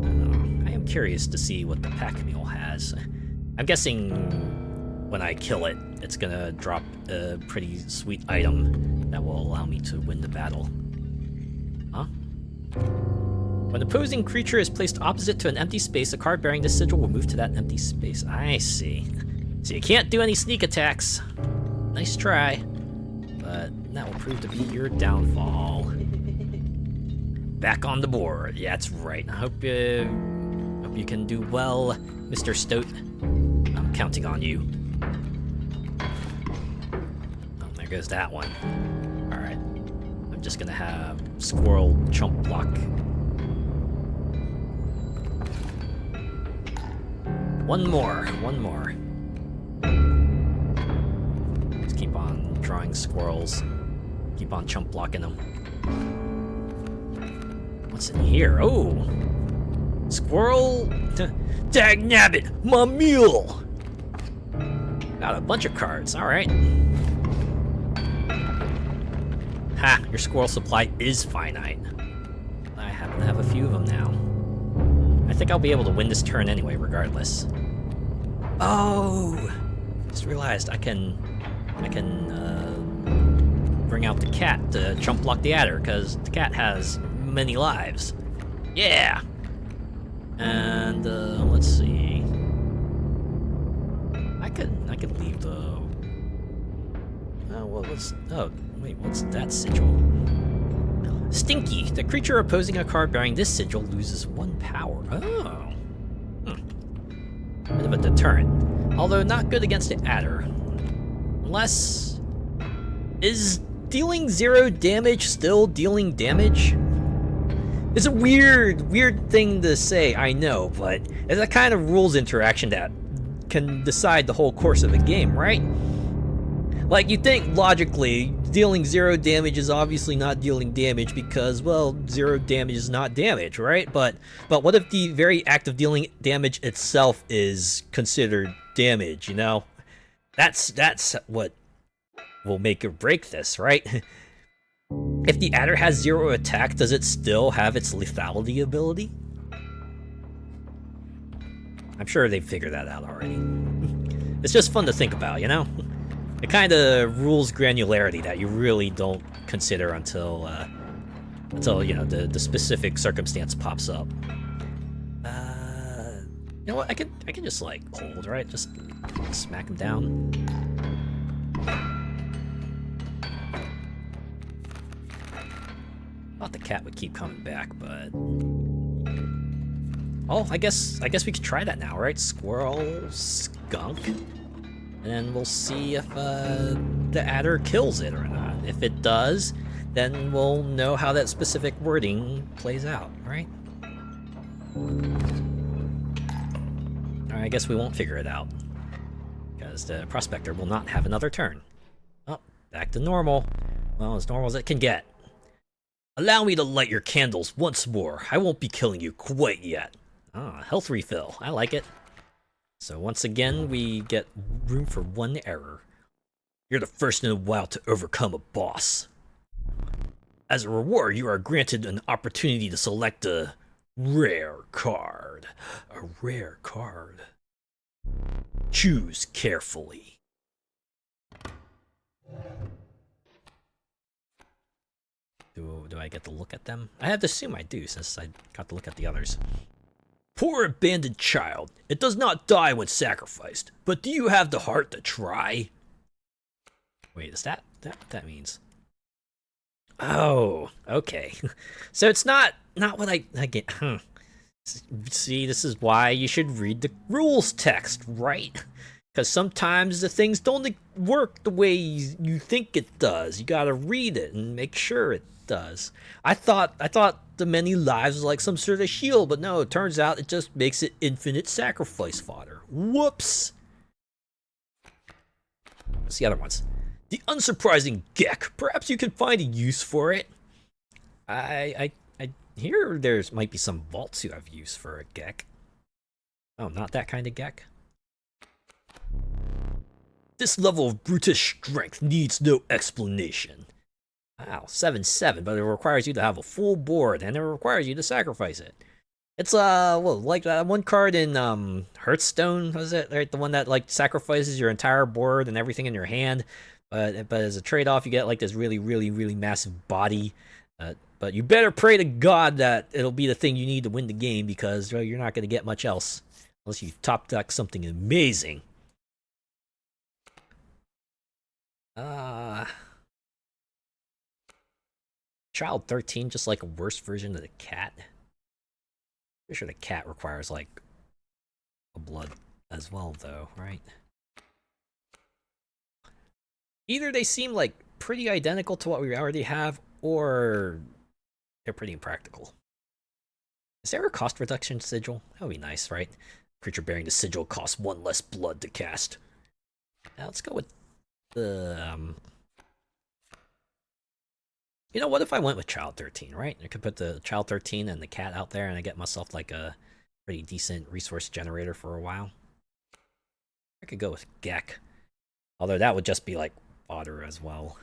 I am curious to see what the pack mule has. I'm guessing when I kill it, it's gonna drop a pretty sweet item that will allow me to win the battle. Huh? When an opposing creature is placed opposite to an empty space, a card bearing this sigil will move to that empty space. I see. So you can't do any sneak attacks. Nice try. But that will prove to be your downfall. Back on the board. Yeah, that's right. I hope you can do well, Mr. Stoat. I'm counting on you. Oh, there goes that one. Alright. I'm just gonna have squirrel chump block. One more. Just keep on drawing squirrels. Keep on chump blocking them. What's in here? Oh! Squirrel! Dagnabbit! My mule! Got a bunch of cards, alright. Ha! Your squirrel supply is finite. I happen to have a few of them now. I think I'll be able to win this turn anyway, regardless. Oh! Just realized I can bring out the cat to chump block the adder, because the cat has many lives. Yeah! And, let's see. I could leave the... Oh, well, what's that sigil? Stinky! The creature opposing a card bearing this sigil loses 1 power. Oh. Bit of a deterrent. Although not good against the adder. Unless... Is dealing 0 damage still dealing damage? It's a weird thing to say, I know, but it's a kind of rules interaction that can decide the whole course of a game, right? Like, you think logically, dealing 0 damage is obviously not dealing damage because, well, 0 damage is not damage, right? But what if the very act of dealing damage itself is considered damage, you know? That's what will make or break this, right? If the adder has 0 attack, does it still have its lethality ability? I'm sure they figured that out already. It's just fun to think about, you know? It kind of rules granularity that you really don't consider until you know the specific circumstance pops up. You know what? I can just like hold, right? Just smack him down. Thought the cat would keep coming back, but oh, I guess we could try that now, right? Squirrel, skunk, and then we'll see if the adder kills it or not. If it does, then we'll know how that specific wording plays out, right? I guess we won't figure it out because the prospector will not have another turn. Oh, back to normal. Well, as normal as it can get. Allow me to light your candles once more. I won't be killing you quite yet. Ah, health refill. I like it. So once again, we get room for 1 error. You're the first in a while to overcome a boss. As a reward, you are granted an opportunity to select a rare card. A rare card. Choose carefully. do I get to look at them? I have to assume I do, since I got to look at the others. Poor abandoned child. It does not die when sacrificed, but do you have the heart to try? Wait, is that what that means? Oh, okay. So it's not what I get. See, this is why you should read the rules text, right? Because sometimes the things don't work the way you think it does. You gotta read it and make sure it does. I thought the many lives was like some sort of shield, but no, it turns out it just makes it infinite sacrifice fodder. Whoops! What's the other ones? The unsurprising Gek. Perhaps you can find a use for it. I hear there's might be some vaults who have use for a Gek. Oh, not that kind of Gek. This level of brutish strength needs no explanation. Wow, 7/7, but it requires you to have a full board, and it requires you to sacrifice it. It's well, like that one card in Hearthstone, was it? Right, the one that like sacrifices your entire board and everything in your hand, but as a trade-off, you get like this really massive body. But you better pray to God that it'll be the thing you need to win the game, because well, you're not going to get much else unless you top deck something amazing. Child 13, just like a worse version of the cat. Pretty sure the cat requires like a blood as well, though, right? Either they seem like pretty identical to what we already have, or they're pretty impractical. Is there a cost reduction sigil? That would be nice, right? Creature bearing the sigil costs 1 less blood to cast. Now let's go with the you know, what if I went with Child 13, right? I could put the Child 13 and the cat out there, and I get myself like a pretty decent resource generator for a while. I could go with Gek, although that would just be like fodder as well.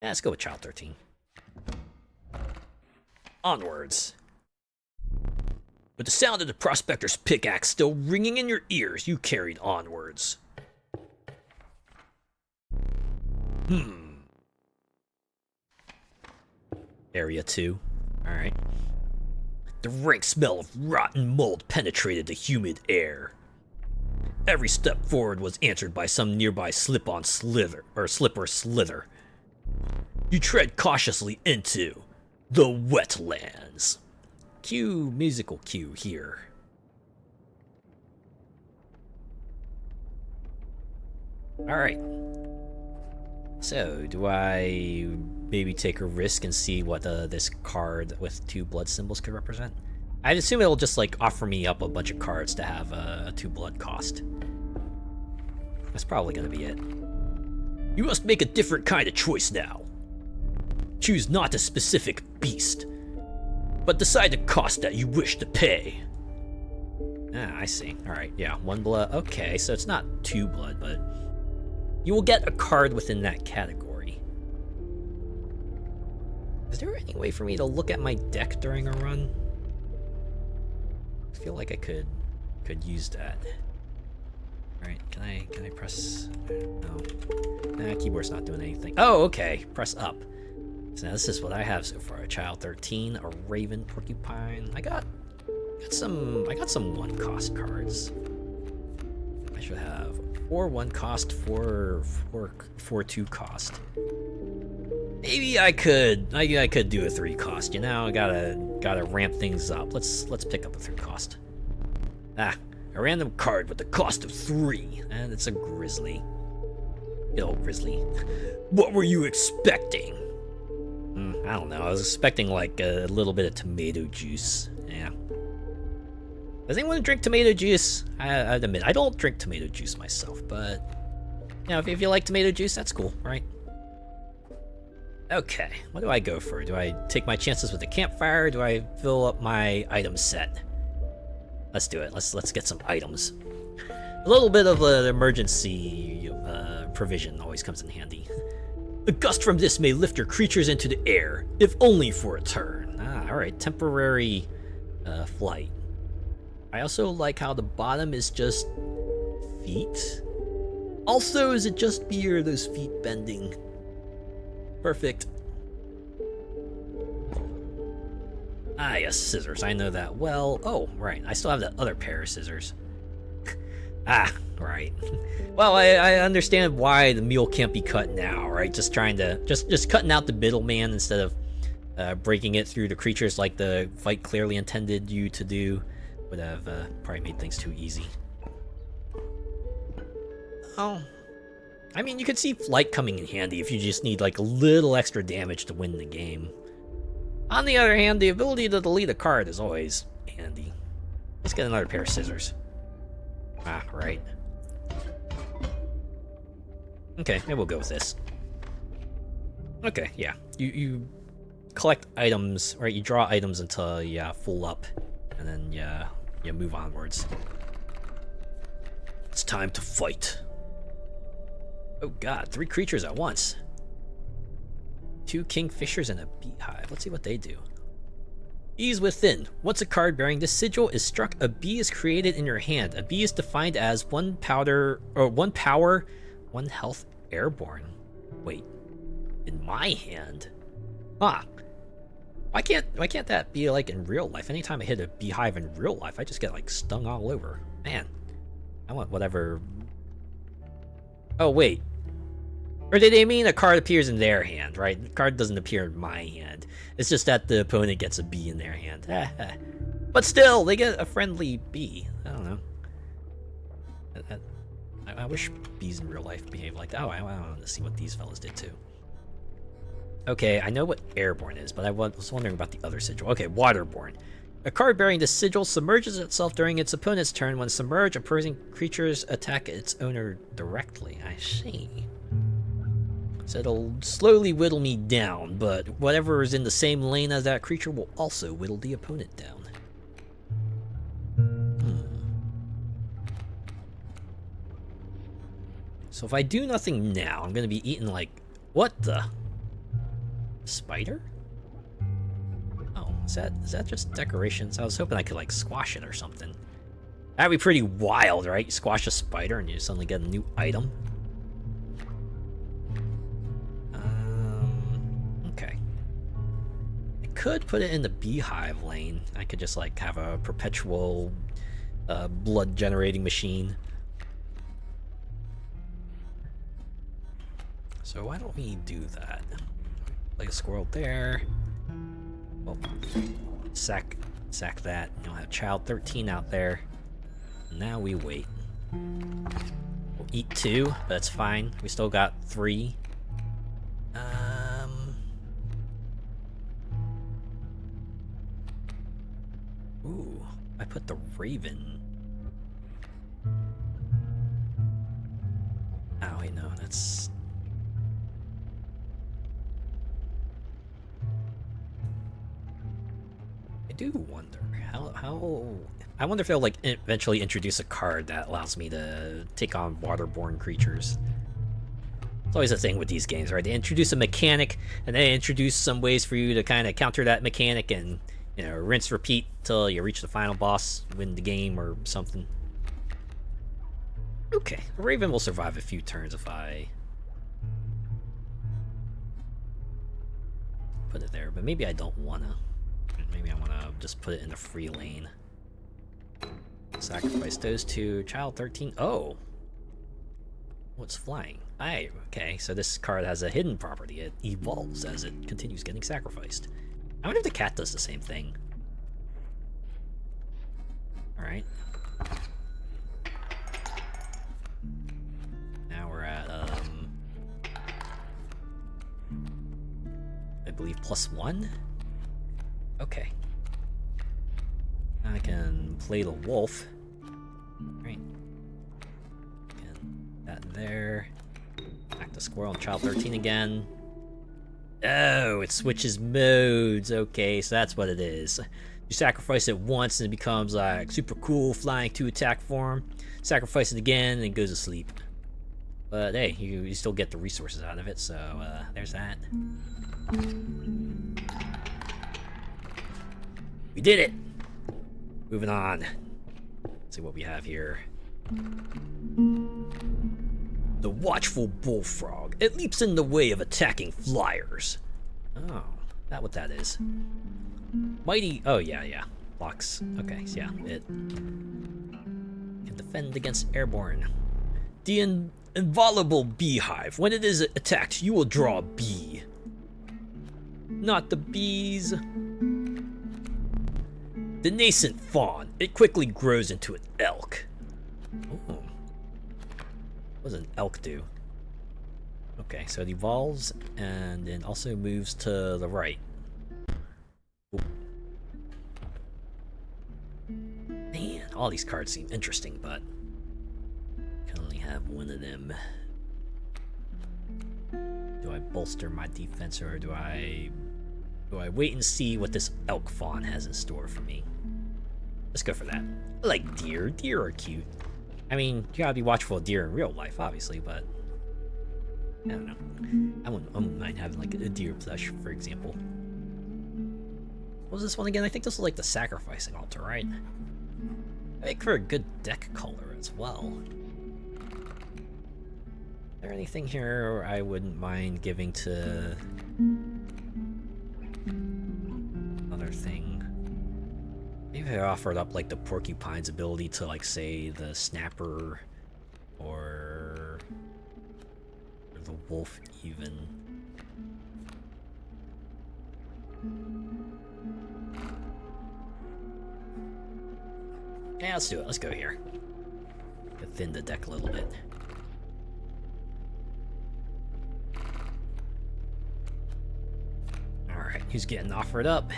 Yeah, let's go with Child 13. Onwards. With the sound of the prospector's pickaxe still ringing in your ears, you carried onwards. Area 2. Alright. The rank smell of rotten mold penetrated the humid air. Every step forward was answered by some nearby slip or slither. You tread cautiously into the wetlands. Cue musical cue here. Alright. So, do I maybe take a risk and see what this card with 2 blood symbols could represent? I'd assume it'll just like offer me up a bunch of cards to have a 2 blood cost. That's probably gonna be it. You must make a different kind of choice now. Choose not a specific beast, but decide the cost that you wish to pay. Ah, I see. Alright, yeah, 1 blood. Okay, so it's not 2 blood, but you will get a card within that category. Is there any way for me to look at my deck during a run? I feel like I could use that. Alright, can I press? No. Nah, keyboard's not doing anything. Oh, okay. Press up. So now this is what I have so far. A Child 13, a Raven Porcupine. I got some 1 cost cards. I should have 4 1 cost, 4 2 cost. Maybe I could do a 3 cost, you know? I gotta ramp things up. Let's pick up a 3 cost. Ah, a random card with the cost of 3. And it's a Grizzly. Good old Grizzly. What were you expecting? I don't know. I was expecting like a little bit of tomato juice. Yeah. Does anyone drink tomato juice? I'd admit, I don't drink tomato juice myself, but you know, if you like tomato juice, that's cool, right? Okay, what do I go for? Do I take my chances with the campfire? Or do I fill up my item set? Let's do it. Let's get some items. A little bit of an emergency provision always comes in handy. A gust from this may lift your creatures into the air, if only for a turn. Ah, alright, temporary flight. I also like how the bottom is just feet. Also, is it just me or are those feet bending? Perfect. Ah, yes, scissors. I know that well. Oh, right. I still have that other pair of scissors. Ah, right. Well, I understand why the meal can't be cut now, right? Just trying to just cutting out the middleman instead of breaking it through the creatures like the fight clearly intended you to do would have probably made things too easy. Oh, I mean, you could see flight coming in handy if you just need like a little extra damage to win the game. On the other hand, the ability to delete a card is always handy. Let's get another pair of scissors. Ah, right. Okay, maybe we'll go with this. Okay, yeah. You collect items, right? You draw items until you full up, and then you move onwards. It's time to fight. Oh god, 3 creatures at once. 2 kingfishers and a beehive. Let's see what they do. Bees within. Once a card bearing this sigil is struck, a bee is created in your hand. A bee is defined as 1 power, 1 health airborne. Wait, in my hand? Huh. Why can't that be like in real life? Anytime I hit a beehive in real life, I just get like stung all over. Man, I want whatever. Oh wait. Or did they mean a card appears in their hand, right? The card doesn't appear in my hand. It's just that the opponent gets a bee in their hand. But still, they get a friendly bee. I don't know. I wish bees in real life behave like that. Oh, I want to see what these fellas did too. Okay, I know what airborne is, but I was wondering about the other sigil. Okay, waterborne. A card bearing the sigil submerges itself during its opponent's turn. When submerged, opposing creatures attack its owner directly. I see. So it'll slowly whittle me down, but whatever is in the same lane as that creature will also whittle the opponent down. So if I do nothing now, I'm gonna be eating like... What the? Spider? Oh, is that just decorations? I was hoping I could like squash it or something. That'd be pretty wild, right? You squash a spider and you suddenly get a new item. Okay. I could put it in the beehive lane. I could just like have a perpetual blood generating machine. So why don't we do that? Like a squirrel there. Oh, sack that. You'll have child 13 out there. Now we wait. We'll eat 2, but that's fine. We still got 3. Ooh, I put the raven. Oh wait, no, that's... I do wonder how I wonder if they'll like eventually introduce a card that allows me to take on waterborne creatures. It's always a thing with these games, right? They introduce a mechanic and they introduce some ways for you to kind of counter that mechanic and, you know, rinse repeat till you reach the final boss, win the game or something. Okay, Raven will survive a few turns if I put it there, but maybe I don't wanna. Maybe I wanna just put it in the free lane. Sacrifice those 2. Child 13. Oh! What's flying? Okay, so this card has a hidden property. It evolves as it continues getting sacrificed. I wonder if the cat does the same thing. Alright. Now we're at, I believe +1? Okay. I can play the wolf. Right. And that there. Back to squirrel and child 13 again. Oh, it switches modes. Okay, so that's what it is. You sacrifice it once and it becomes like super cool flying 2 attack form. Sacrifice it again and it goes to sleep. But hey, you still get the resources out of it, so there's that. We did it! Moving on. Let's see what we have here. The watchful bullfrog. It leaps in the way of attacking flyers. Oh, that what that is. Mighty. Oh, yeah, yeah. Blocks. Okay, so yeah. It can defend against airborne. The inviolable beehive. When it is attacked, you will draw a bee. Not the bees. The nascent fawn. It quickly grows into an elk. Ooh. What does an elk do? Okay, so it evolves and then also moves to the right. Ooh. Man, all these cards seem interesting, but I can only have one of them. Do I bolster my defense or do I wait and see what this elk fawn has in store for me? Let's go for that. I like deer. Deer are cute. I mean, you gotta be watchful of deer in real life, obviously, but I don't know. I wouldn't mind having like a deer plush, for example. What was this one again? I think this was like the sacrificing altar, right? I make for a good deck color as well. Is there anything here I wouldn't mind giving to another thing? Maybe I offered up like the porcupine's ability to like say the snapper or the wolf even. Yeah, let's do it. Let's go here. Thin the deck a little bit. Alright, who's getting offered up?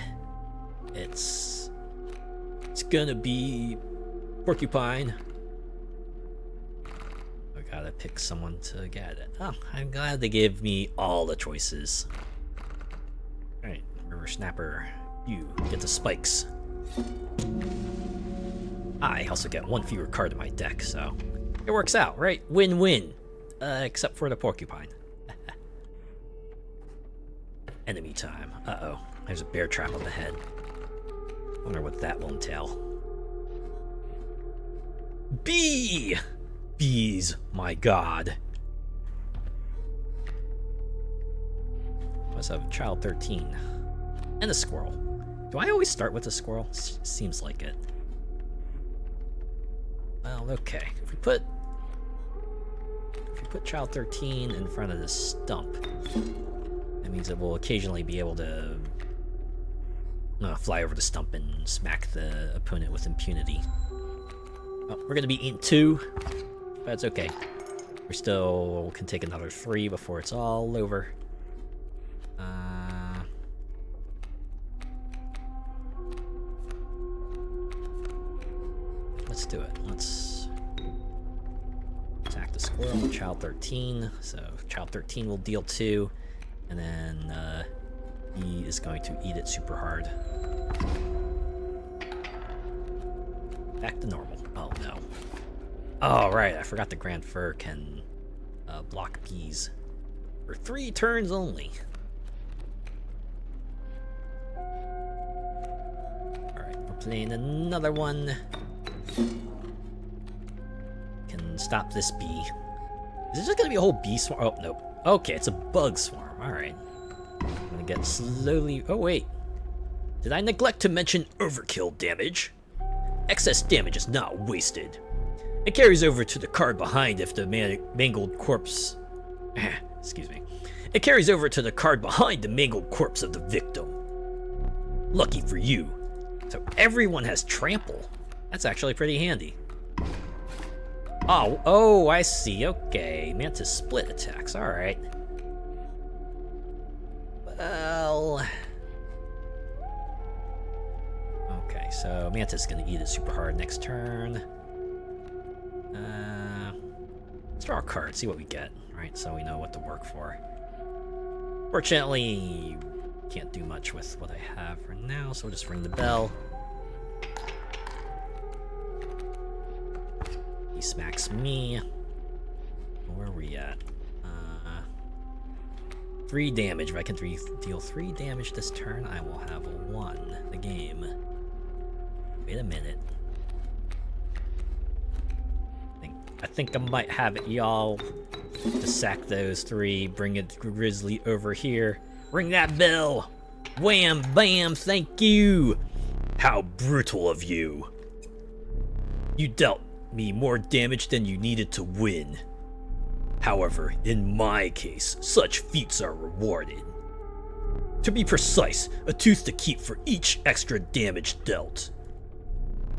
It's gonna be Porcupine. I gotta pick someone to get it. Oh, I'm glad they gave me all the choices. Alright, River Snapper, you get the spikes. I also get one fewer card in my deck, so it works out, right? Win-win. Except for the Porcupine. Enemy time. Uh-oh. There's a bear trap on the head. Wonder what that will entail. Bee! Bees, my god. Must have child 13. And a squirrel. Do I always start with a squirrel? Seems like it. Well, okay. If we put child 13 in front of this stump, that means it will occasionally be able to fly over the stump and smack the opponent with impunity. Oh, we're gonna be eating 2, but it's okay. We still can take another 3 before it's all over. Let's do it. Let's attack the squirrel with child 13. So child 13 will deal 2, and then he is going to eat it super hard. Back to normal. Oh no. Oh right, I forgot the Grand Fur can block bees for 3 turns only. Alright, we're playing another one. Can stop this bee. Is it just gonna be a whole bee swarm? Oh, nope. Okay, it's a bug swarm. Alright. I'm gonna get slowly... Oh, wait. Did I neglect to mention overkill damage? Excess damage is not wasted. It carries over to the card behind if the mangled corpse... Excuse me. It carries over to the card behind the mangled corpse of the victim. Lucky for you. So everyone has trample. That's actually pretty handy. Oh, I see. Okay, Mantis split attacks. All right. Well, okay. So Mantis is gonna eat it super hard next turn. Let's draw a card. See what we get. Right, so we know what to work for. Fortunately, can't do much with what I have for now, so we'll just ring the bell. He smacks me. Where are we at? 3 damage. If I can deal 3 damage this turn, I will have won the game. Wait a minute. I think I might have it, y'all. To sack those 3, bring it Grizzly over here. Ring that bell! Wham, bam, thank you! How brutal of you. You dealt me more damage than you needed to win. However, in my case, such feats are rewarded. To be precise, a tooth to keep for each extra damage dealt.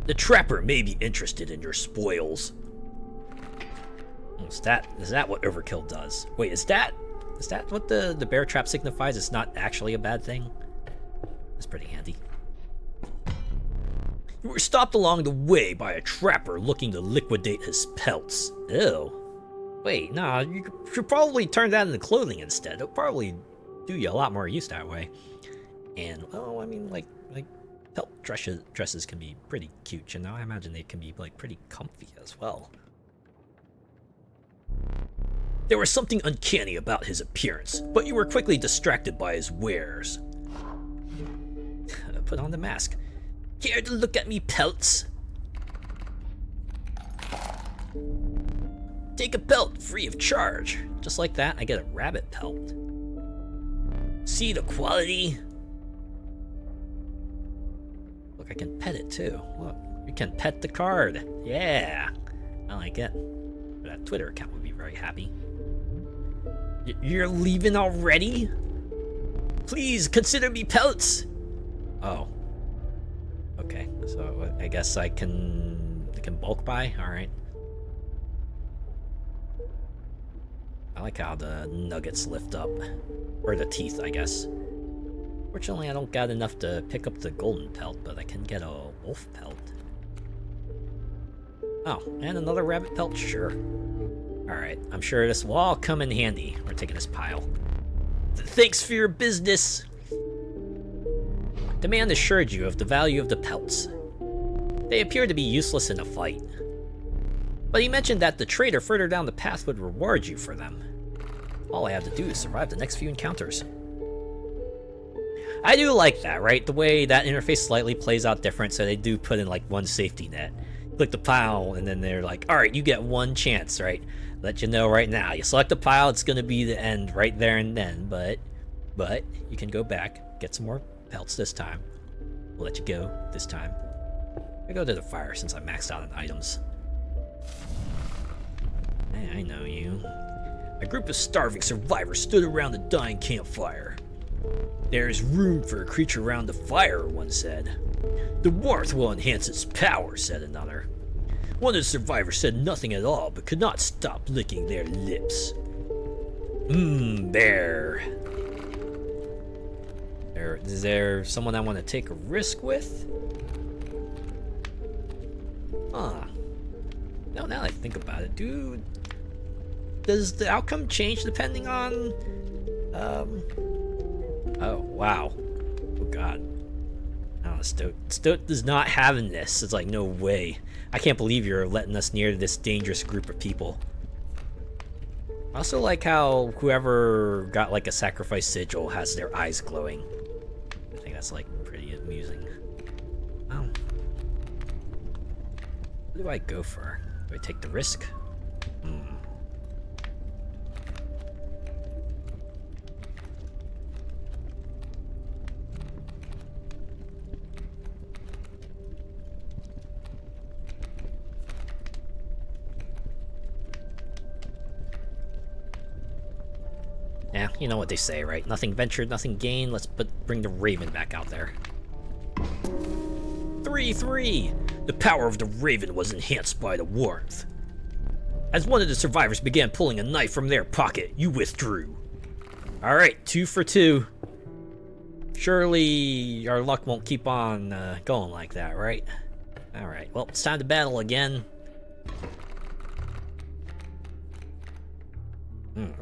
The trapper may be interested in your spoils. Is that what overkill does? Wait, is that what the bear trap signifies? It's not actually a bad thing? That's pretty handy. You were stopped along the way by a trapper looking to liquidate his pelts. Ew. Wait, nah, you should probably turn that into clothing instead. It'll probably do you a lot more use that way. And, well, I mean, like pelt dresses can be pretty cute, you know? I imagine they can be, like, pretty comfy as well. There was something uncanny about his appearance, but you were quickly distracted by his wares. Put on the mask. Care to look at me pelts? Take a pelt free of charge. Just like that, I get a rabbit pelt. See the quality? Look, I can pet it too. Look, you can pet the card. Yeah, I like it. That Twitter account would be very happy. You're leaving already? Please consider me pelts. Oh. Okay, so I guess I can bulk buy. All right. I like how the nuggets lift up, or the teeth, I guess. Fortunately, I don't got enough to pick up the golden pelt, but I can get a wolf pelt. Oh, and another rabbit pelt, sure. Alright, I'm sure this will all come in handy. We're taking this pile. Thanks for your business! The man assured you of the value of the pelts. They appear to be useless in a fight. But he mentioned that the trader further down the path would reward you for them. All I have to do is survive the next few encounters. I do like that, right? The way that interface slightly plays out different, so they do put in like one safety net. Click the pile, and then they're like, alright, you get one chance, right? Let you know right now. You select the pile, it's gonna be the end right there and then, but you can go back, get some more pelts this time. We'll let you go this time. I go to the fire since I maxed out on items. Hey, I know you. A group of starving survivors stood around the dying campfire. There's room for a creature around the fire, one said. The warmth will enhance its power, said another. One of the survivors said nothing at all, but could not stop licking their lips. Bear. Is there someone I want to take a risk with? Huh. Now that I think about it, dude, does the outcome change depending on, oh, wow. Oh, God. Oh, Stoat is not having this. It's like, no way. I can't believe you're letting us near this dangerous group of people. I also like how whoever got, like, a sacrifice sigil has their eyes glowing. I think that's, like, pretty amusing. Oh. What do I go for? Do I take the risk? Yeah, you know what they say, right? Nothing ventured, nothing gained. Let's bring the Raven back out there. 3-3! The power of the Raven was enhanced by the warmth. As one of the survivors began pulling a knife from their pocket, you withdrew. Alright, 2 for 2. Surely our luck won't keep on going like that, right? Alright, well, it's time to battle again.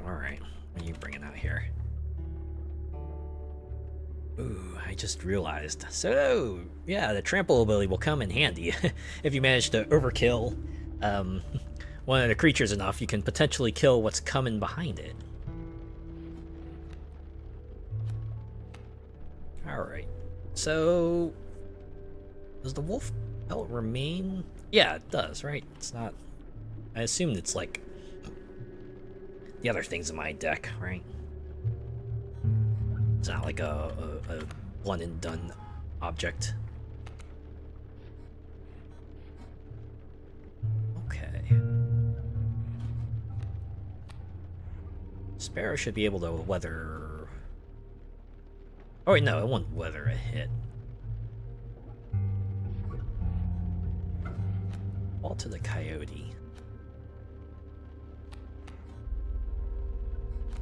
Alright. What are you bringing out here? Ooh, I just realized. So, yeah, the trample ability will come in handy. If you manage to overkill one of the creatures enough, you can potentially kill what's coming behind it. Alright. So, does the wolf pelt remain? Yeah, it does, right? It's not... I assumed it's like the other things in my deck, right? It's not like a one and done object. Okay. Sparrow should be able to weather... Oh wait, no, it won't weather a hit. Fall to the coyote.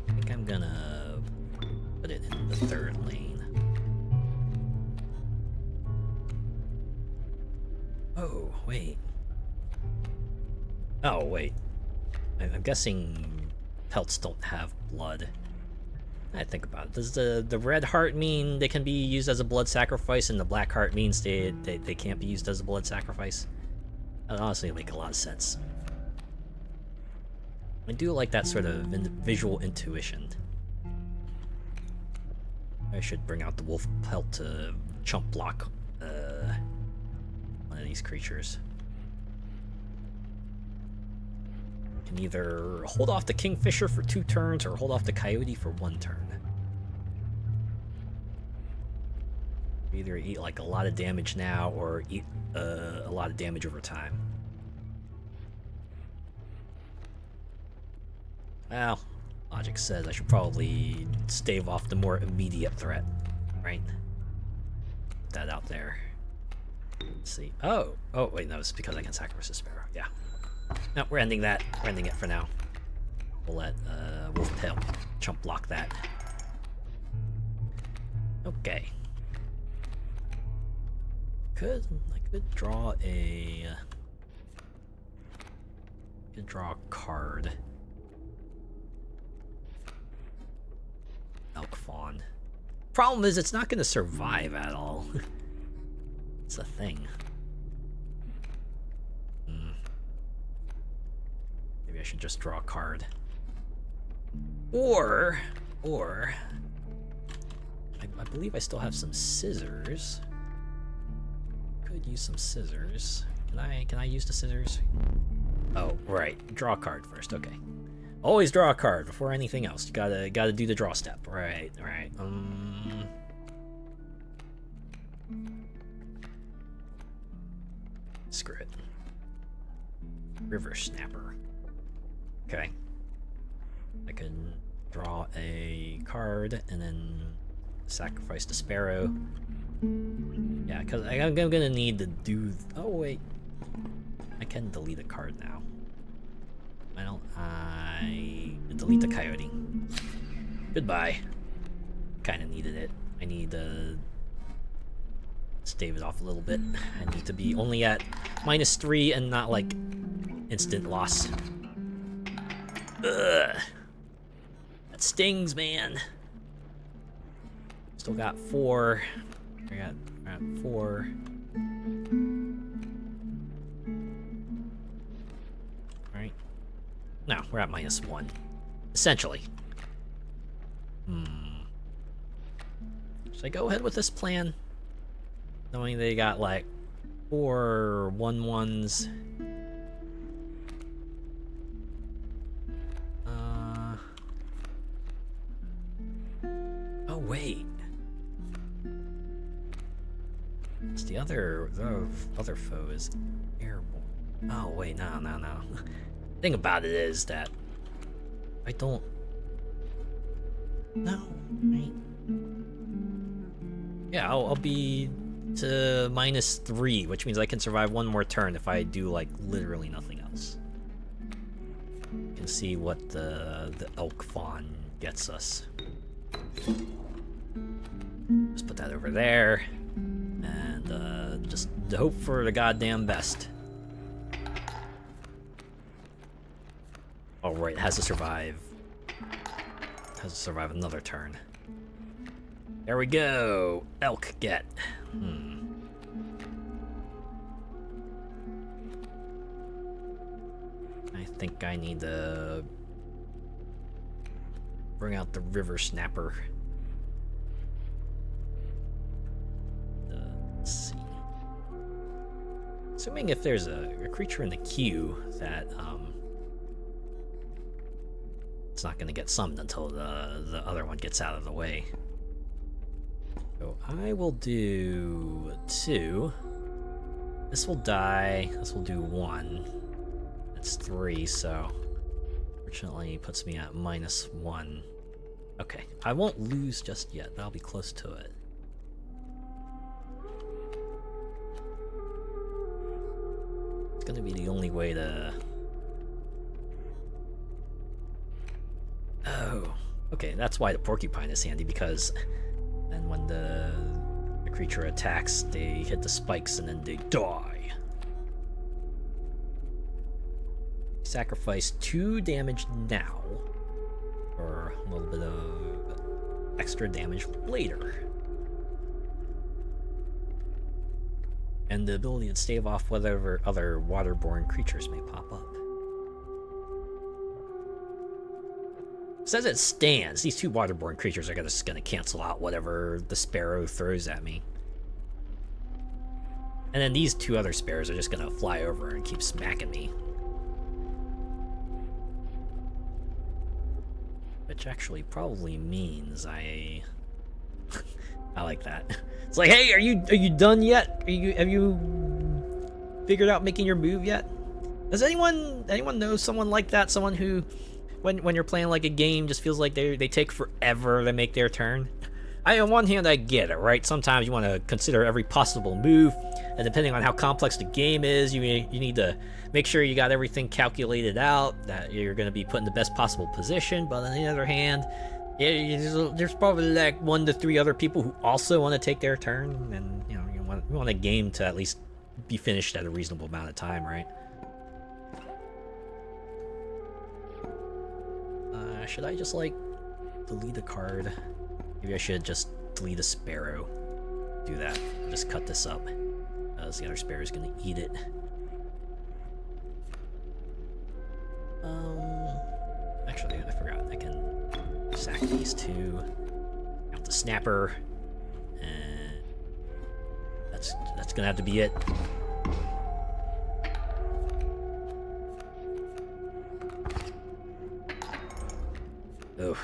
I think I'm gonna put it in the third lane. Oh, wait. Oh, wait. I'm guessing pelts don't have blood. I think about it. Does the red heart mean they can be used as a blood sacrifice, and the black heart means they can't be used as a blood sacrifice? That honestly make a lot of sense. I do like that sort of visual intuition. I should bring out the wolf pelt to chump block one of these creatures. Can either hold off the kingfisher for 2 turns or hold off the coyote for 1 turn. Either eat like a lot of damage now or eat a lot of damage over time. Well, logic says I should probably stave off the more immediate threat, right? Put that out there. Let's see. Oh, wait, no, it's because I can sacrifice a sparrow. Yeah. No, we're ending that. We're ending it for now. We'll let wolf pelt chump block that. Okay. I could draw a card. Elk fawn. Problem is, it's not going to survive at all. It's a thing. Maybe I should just draw a card. Or I believe I still have some scissors. Could use some scissors. Can I use the scissors? Oh, right. Draw a card first. Okay. Always draw a card before anything else. You gotta do the draw step. Right. Screw it. River Snapper. Okay. I can draw a card and then sacrifice the sparrow. Yeah, because I'm gonna need to do... Oh, wait. I can delete a card now. Why don't I delete the coyote? Goodbye. Kinda needed it. I need to stave it off a little bit. I need to be only at -3 and not, like, instant loss. Ugh. That stings, man. Still got 4. I got 4. Right. No, we're at -1. Essentially. Should I go ahead with this plan? Knowing they got like 4 1/1s. Oh wait. It's the other foe is airborne. Oh wait, no. Thing about it is that I don't. No, right? Yeah, I'll be to -3, which means I can survive 1 more turn if I do like literally nothing else. You can see what the elk fawn gets us. Just put that over there, and just hope for the goddamn best. All right, it has to survive. Has to survive another turn. There we go. Elk get. I think I need to bring out the river snapper. Let's see. Assuming if there's a creature in the queue that it's not going to get summoned until the other one gets out of the way. So I will do 2. This will die. This will do 1. That's 3, so fortunately puts me at -1. Okay, I won't lose just yet, but I'll be close to it. It's gonna be the only way to... Oh, okay, that's why the porcupine is handy, because then when the creature attacks, they hit the spikes and then they die. Sacrifice 2 damage now, for a little bit of extra damage later. And the ability to stave off whatever other waterborne creatures may pop up. Says it stands. These 2 waterborne creatures are just gonna cancel out whatever the sparrow throws at me. And then these 2 other sparrows are just gonna fly over and keep smacking me. Which actually probably means I like that. It's like, hey, are you done yet? Have you figured out making your move yet? Does anyone know someone like that? Someone who, when you're playing like a game, just feels like they take forever to make their turn? On one hand, I get it, right? Sometimes you want to consider every possible move, and depending on how complex the game is, you need to make sure you got everything calculated out, that you're going to be put in the best possible position. But on the other hand, there's probably like 1 to 3 other people who also want to take their turn, and you want a game to at least be finished at a reasonable amount of time, right? Should I just like delete a card? Maybe I should just delete a sparrow. Do that. Just cut this up, as the other sparrow is gonna eat it. Actually, I forgot. I can sack these 2. Out the snapper, and that's gonna have to be it. Oh.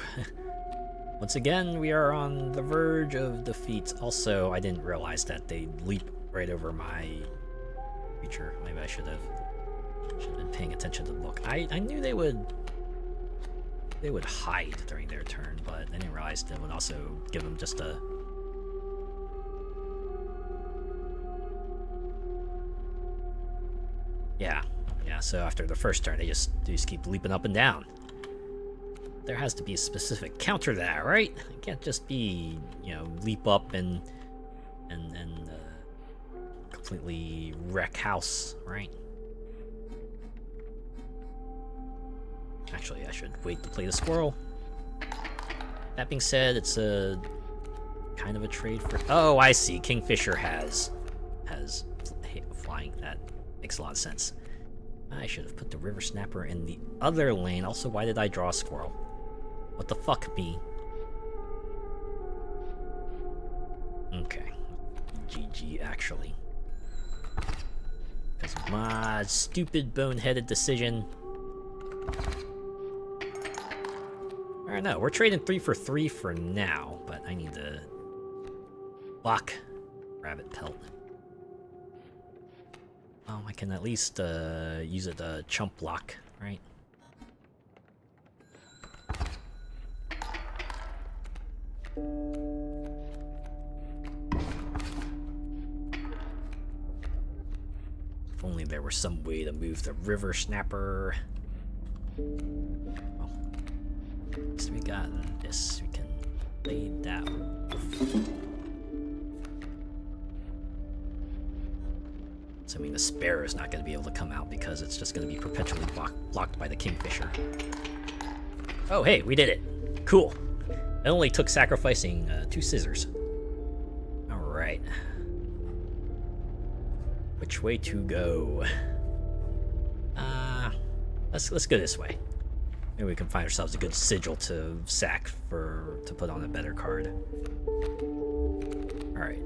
Once again, we are on the verge of defeat. Also, I didn't realize that they leap right over my creature. Maybe I should have been paying attention to the book. I knew they would hide during their turn, but I didn't realize that would also give them just a... Yeah, so after the first turn, they just keep leaping up and down. There has to be a specific counter to that, right? It can't just be, leap up and completely wreck house, right? Actually, I should wait to play the squirrel. That being said, it's a kind of a trade for... Oh, I see. Kingfisher has flying. That makes a lot of sense. I should have put the river snapper in the other lane. Also, why did I draw a squirrel? What the fuck, me? Okay. GG, actually. Because of my stupid, boneheaded decision. Alright, no, we're trading 3 for 3 for now, but I need to block rabbit pelt. Oh, I can at least use it to chump block, right? If only there were some way to move the river snapper. Well, at least we got this. We can lay that one. So I mean, the sparrow is not going to be able to come out because it's just going to be perpetually blocked by the kingfisher. Oh, hey, we did it. Cool. It only took sacrificing 2 scissors. All right. Which way to go? Let's go this way. Maybe we can find ourselves a good sigil to sack to put on a better card. All right.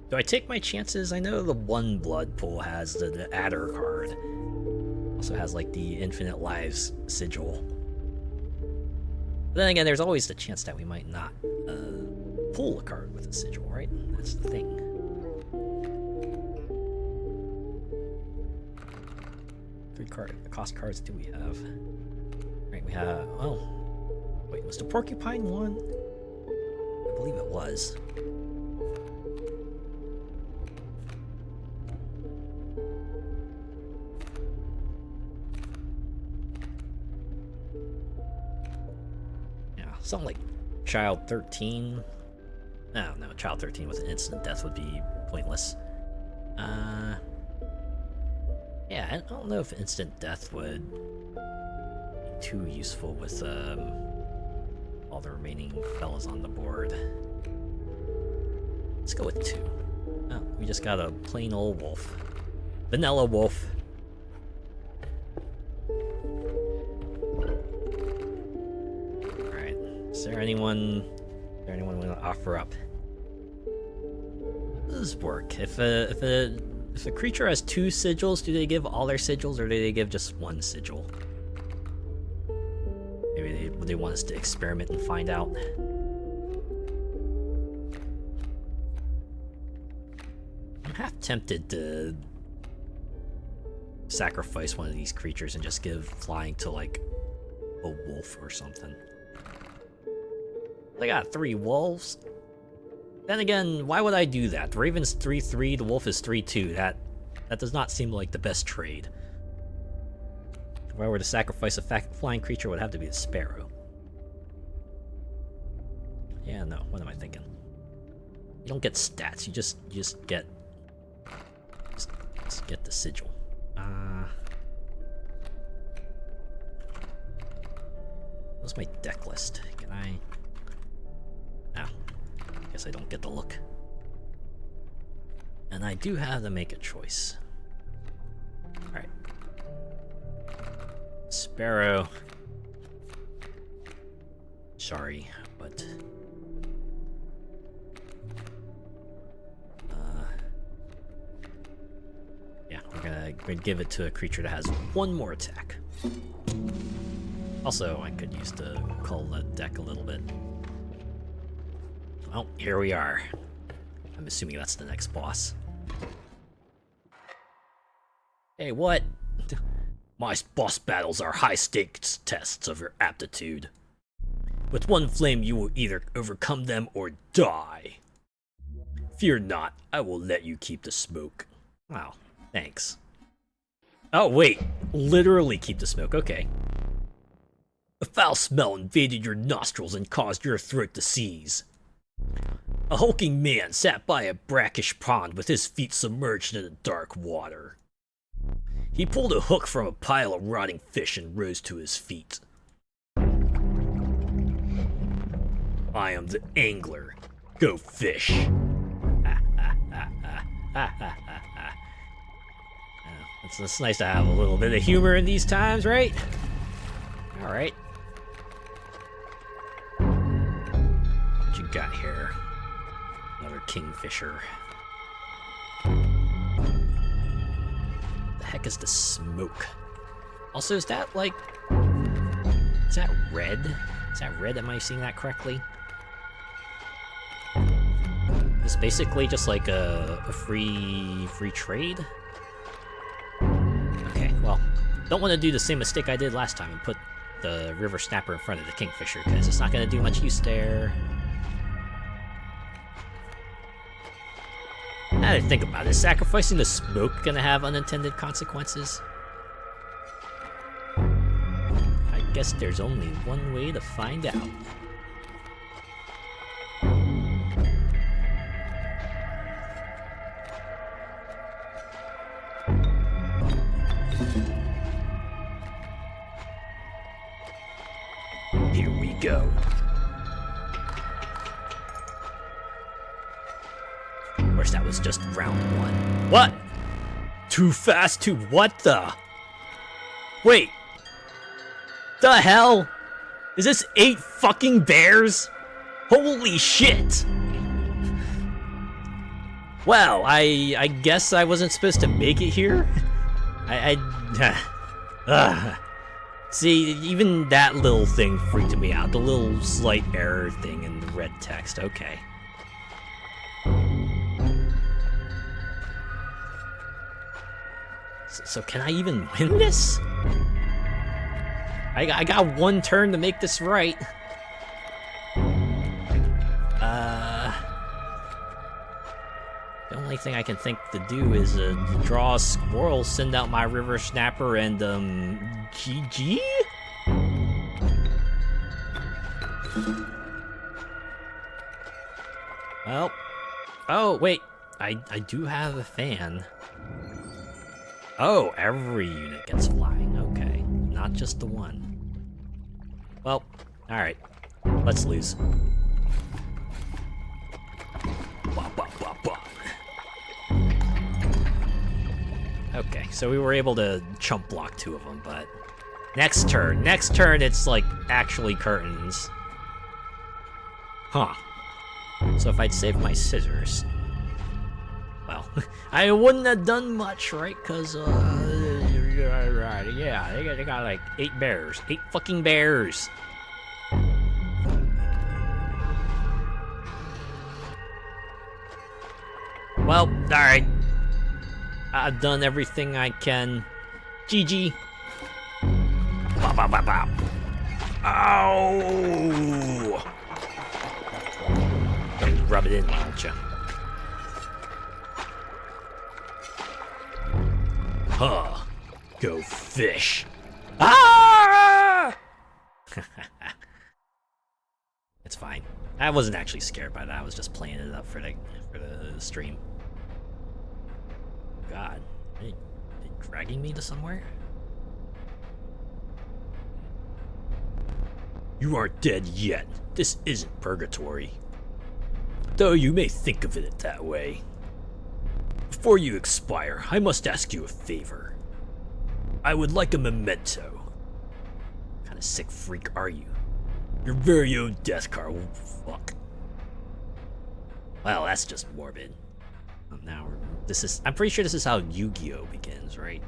Do I take my chances? I know the One Blood pool has the Adder card. Also has like the Infinite Lives sigil. But then again, there's always the chance that we might not pull a card with a sigil, right? That's the thing. Three cost cards do we have? Right, we have... Oh. Wait, was the porcupine one? I believe it was. Something like Child 13. No, Child 13 with an instant death would be pointless. Yeah, I don't know if instant death would be too useful with all the remaining fellas on the board. Let's go with 2. Oh, we just got a plain old wolf. Vanilla wolf. Is there anyone we want to offer up? How does this work? If a creature has 2 sigils, do they give all their sigils, or do they give just 1 sigil? Maybe they want us to experiment and find out. I'm half tempted to sacrifice one of these creatures and just give flying to like a wolf or something. They got 3 wolves. Then again, why would I do that? The Raven's 3/3, the wolf is 3/2. That does not seem like the best trade. If I were to sacrifice a flying creature, it would have to be the sparrow. Yeah, no. What am I thinking? You don't get stats. You just get the sigil. What's my deck list? Can I? Guess I don't get the look. And I do have to make a choice. Alright. Sparrow. Sorry, but... yeah, we're gonna give it to a creature that has 1 more attack. Also, I could use to cull the deck a little bit. Well, here we are. I'm assuming that's the next boss. Hey, what? My boss battles are high-stakes tests of your aptitude. With one flame, you will either overcome them or die. Fear not, I will let you keep the smoke. Wow, thanks. Oh, wait. Literally keep the smoke, okay. A foul smell invaded your nostrils and caused your throat to seize. A hulking man sat by a brackish pond with his feet submerged in the dark water. He pulled a hook from a pile of rotting fish and rose to his feet. I am the angler. Go fish. It's nice to have a little bit of humor in these times, right? Alright. What you got here? Another kingfisher. The heck is the smoke? Also, is that like... is that red? Is that red? Am I seeing that correctly? It's basically just like a free trade? Okay, well, don't want to do the same mistake I did last time and put the river snapper in front of the kingfisher, because it's not going to do much use there. Now that I think about it, is sacrificing the smoke going to have unintended consequences? I guess there's only one way to find out. Here we go. Of course, that was just round 1. What? Too fast to what the? Wait. The hell? Is this 8 fucking bears? Holy shit! Well, I guess I wasn't supposed to make it here. See, even that little thing freaked me out. The little slight error thing in the red text. Okay. So can I even win this? I got one turn to make this right. The only thing I can think to do is draw a squirrel, send out my river snapper, and GG? Well, oh wait, I do have a fan. Oh, every unit gets flying, okay. Not just the one. Well, alright. Let's lose. Bah, bah, bah, bah. Okay, so we were able to chump block 2 of them, but... Next turn it's like actually curtains. Huh. So if I'd saved my scissors... Well, I wouldn't have done much, right? Cause, yeah, they got like 8 bears. 8 fucking bears! Well, alright. I've done everything I can. GG. Bop, bop, bop, bop. Ow! Rub it in, why don't you? Huh. Go fish. Ah! It's fine. I wasn't actually scared by that. I was just playing it up for the stream. God. Are they dragging me to somewhere? You aren't dead yet. This isn't purgatory. Though you may think of it that way. Before you expire, I must ask you a favor. I would like a memento. What kind of sick freak are you? Your very own death card. Oh, fuck. Well, that's just morbid. Now, I'm pretty sure this is how Yu-Gi-Oh! Begins, right?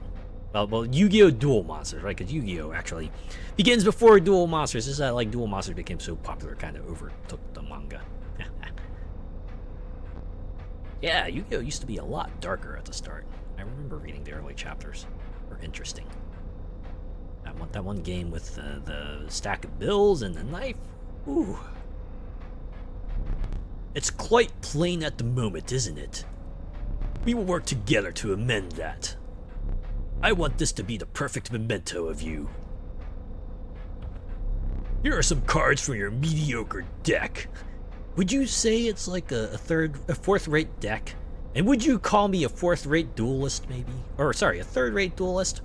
Well, Yu-Gi-Oh! Duel Monsters, right? Because Yu-Gi-Oh! Actually begins before Duel Monsters. This is how, like, Duel Monsters became so popular, kind of overtook the manga. Yeah, Yu-Gi-Oh! Used to be a lot darker at the start. I remember reading the early chapters. Were interesting. That one game with the stack of bills and the knife. Ooh. It's quite plain at the moment, isn't it? We will work together to amend that. I want this to be the perfect memento of you. Here are some cards from your mediocre deck. Would you say it's like a fourth-rate deck? And would you call me a fourth-rate duelist, maybe? Or, sorry, a third-rate duelist?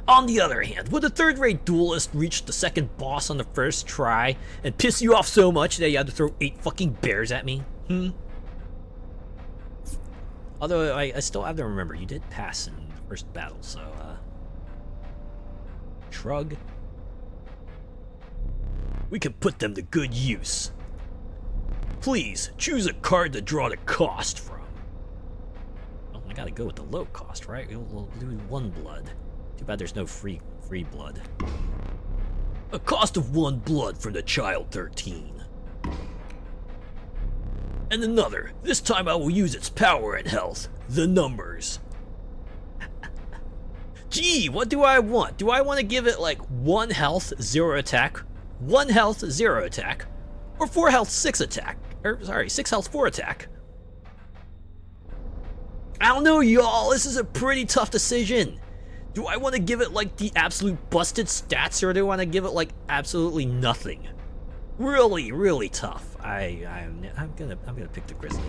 On the other hand, would a third-rate duelist reach the second boss on the first try and piss you off so much that you had to throw 8 fucking bears at me? Although, I still have to remember, you did pass in the first battle, so, shrug. We can put them to good use. Please, choose a card to draw the cost from. Well, I gotta go with the low cost, right? We'll do 1 blood. Too bad there's no free blood. A cost of 1 blood from the Child 13. And another. This time I will use its power and health. The numbers. Gee, what do I want? Do I want to give it like 1 health, 0 attack? 1 health, 0 attack? Or 4 health, 6 attack? Or, sorry, 6 health, 4 attack? I don't know, y'all. This is a pretty tough decision. Do I want to give it like the absolute busted stats, or do I want to give it like absolutely nothing? Really, really tough. I'm gonna pick the Grizzly.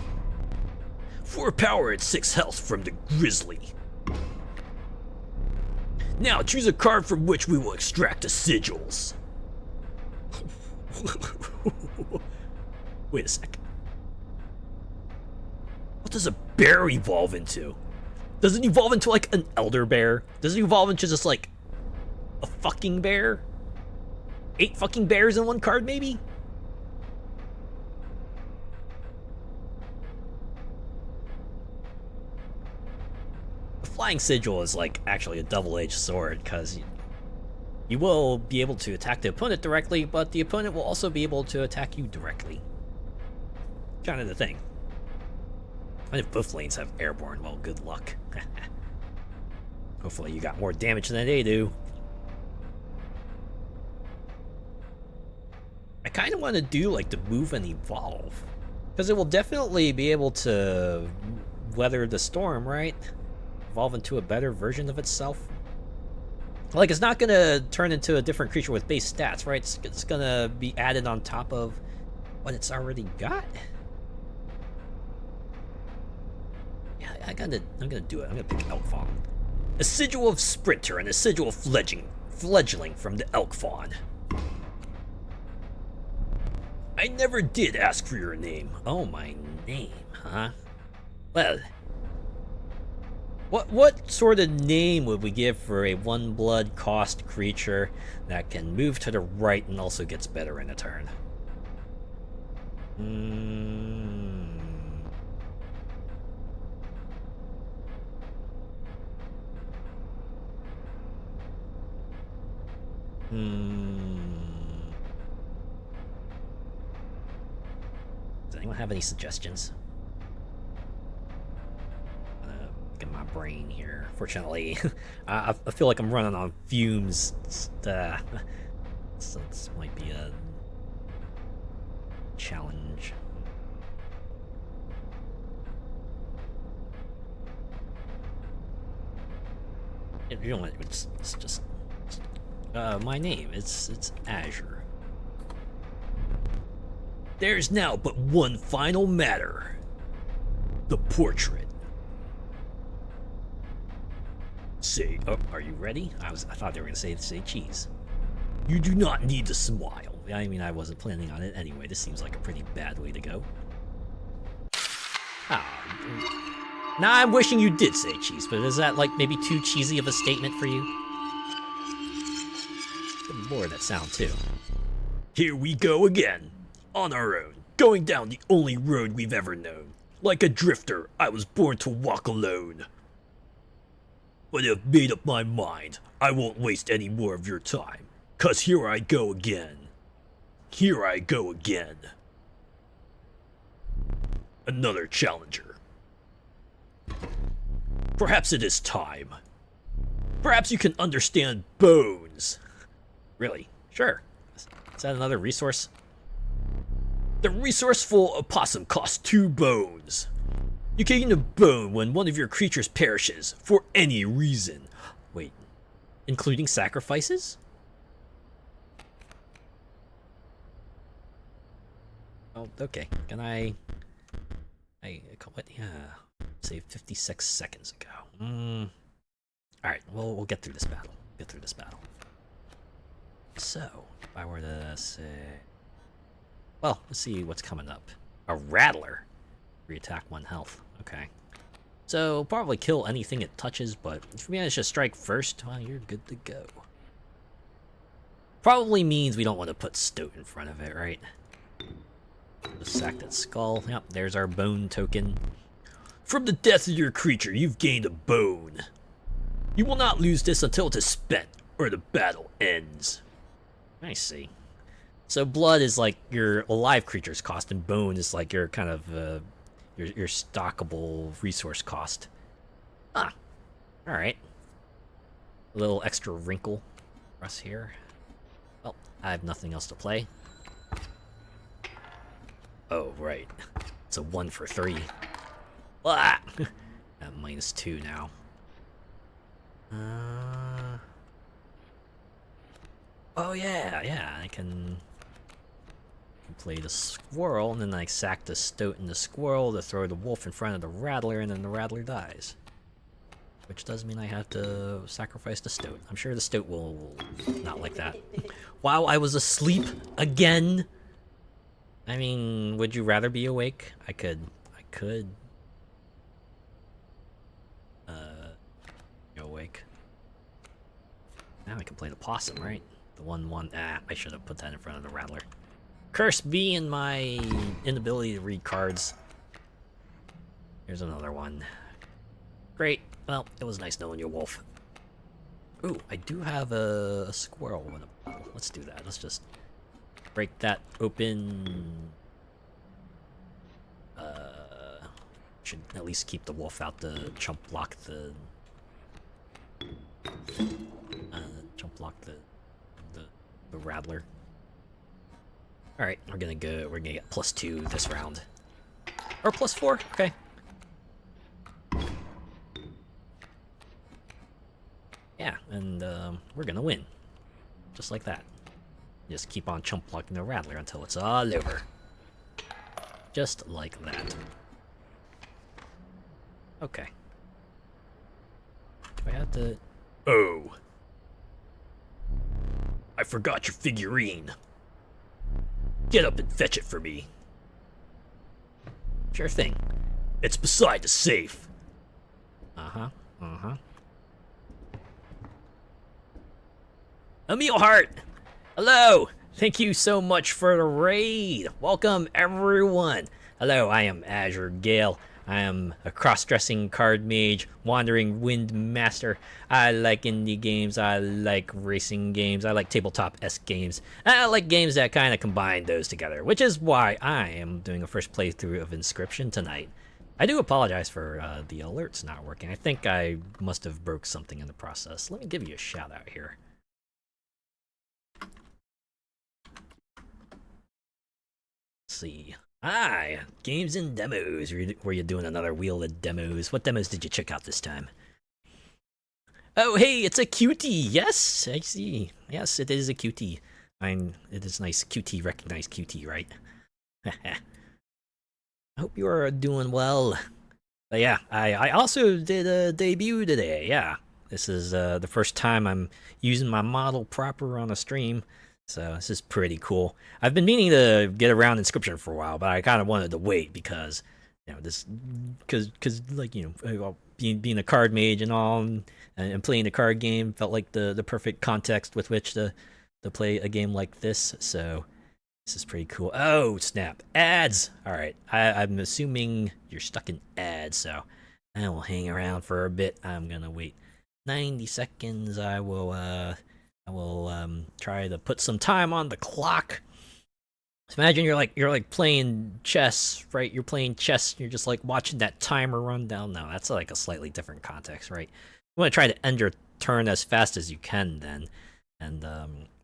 4 power and 6 health from the Grizzly. Now choose a card from which we will extract the sigils. Wait a sec. What does a bear evolve into? Does it evolve into like an elder bear? Does it evolve into just like a fucking bear? 8 fucking bears in 1 card, maybe? The Flying Sigil is like actually a double-edged sword, because You will be able to attack the opponent directly, but the opponent will also be able to attack you directly. Kind of the thing. And if both lanes have airborne, well, good luck. Hopefully you got more damage than they do. I kind of want to do like the move and evolve, because it will definitely be able to weather the storm, right? Evolve into a better version of itself. Like, it's not gonna turn into a different creature with base stats, right? It's gonna be added on top of what it's already got. Yeah, I'm gonna do it. I'm gonna pick Elk Fawn. Assidual Sprinter and Assidual Fledgling from the Elk Fawn. I never did ask for your name. Oh, my name, huh? Well, what sort of name would we give for a 1-blood cost creature that can move to the right and also gets better in a turn? Does anyone have any suggestions? Get my brain here. Fortunately, I feel like I'm running on fumes. So this might be a challenge. You know what? It's just my name. It's Azure. There's now but one final matter. The portrait. Say, oh, are you ready? I thought they were gonna say cheese. You do not need to smile. I mean, I wasn't planning on it anyway. This seems like a pretty bad way to go. Now I'm wishing you did say cheese, but is that like maybe too cheesy of a statement for you? Good lord, that sound too. Here we go again. On our own, going down the only road we've ever known. Like a drifter, I was born to walk alone. But I've made up my mind. I won't waste any more of your time. 'Cause here I go again. Here I go again. Another challenger. Perhaps it is time. Perhaps you can understand bones. Really? Sure. Is that another resource? The resourceful opossum costs 2 bones. You gain a bone when one of your creatures perishes, for any reason. Wait, including sacrifices? Oh, okay. Can I what? Yeah, save 56 seconds ago. Alright, we'll get through this battle. So, if I were to say... Well, let's see what's coming up. A Rattler. Re-attack 1 health. Okay. So, probably kill anything it touches, but if we manage to strike first, well, you're good to go. Probably means we don't want to put Stoat in front of it, right? Just sack that skull. Yep, there's our bone token. From the death of your creature, you've gained a bone. You will not lose this until it is spent, or the battle ends. I see. So blood is like your alive creature's cost, and bone is like your kind of your stockable resource cost. Ah, all right. A little extra wrinkle for us here. Well, I have nothing else to play. Oh right, it's a 1 for 3. Ah, at -2 now. Oh yeah, I can play the squirrel, and then I sack the Stoat and the squirrel to throw the wolf in front of the Rattler, and then the Rattler dies. Which does mean I have to sacrifice the Stoat. I'm sure the Stoat will not like that. Wow, I was asleep again? I mean, would you rather be awake? I could go awake. Now I can play the possum, right? The 1/1. I should have put that in front of the Rattler. Curse me and my inability to read cards. Here's another one. Great. Well, it was nice knowing you, Wolf. Ooh, I do have a squirrel in a bottle. Let's do that. Let's just break that open. Should at least keep the wolf out to chump block the the rattler. All right, we're gonna get +2 this round, or +4. Okay. Yeah, and we're gonna win, just like that. Just keep on chump blocking the rattler until it's all over, just like that. Okay. Do I have to? Oh. I forgot your figurine. Get up and fetch it for me. Sure thing. It's beside the safe. Uh-huh. Emil Hart! Hello! Thank you so much for the raid. Welcome, everyone. Hello, I am Azure Gale. I am a cross-dressing card mage, wandering wind master. I like indie games, I like racing games, I like tabletop-esque games. I like games that kind of combine those together, which is why I am doing a first playthrough of Inscryption tonight. I do apologize for the alerts not working. I think I must have broke something in the process. Let me give you a shout out here. Let's see. Hi, games and demos. Were you doing another wheel of demos? What demos did you check out this time? Oh, hey, it's a cutie. Yes, I see. Yes, it is a cutie. It is nice. Cutie, recognize cutie, right? I hope you are doing well. But yeah, I also did a debut today. Yeah, this is the first time I'm using my model proper on a stream. So this is pretty cool. I've been meaning to get around Inscryption for a while, but I kind of wanted to wait because, because like being a card mage and all, and playing a card game felt like the perfect context with which to play a game like this. So this is pretty cool. Oh snap! Ads. All right, I'm assuming you're stuck in ads, so I will hang around for a bit. I'm gonna wait 90 seconds. I will try to put some time on the clock. So imagine you're like playing chess, right? You're playing chess. You're just like watching that timer run down. No, that's like a slightly different context, right? You want to try to end your turn as fast as you can, then, and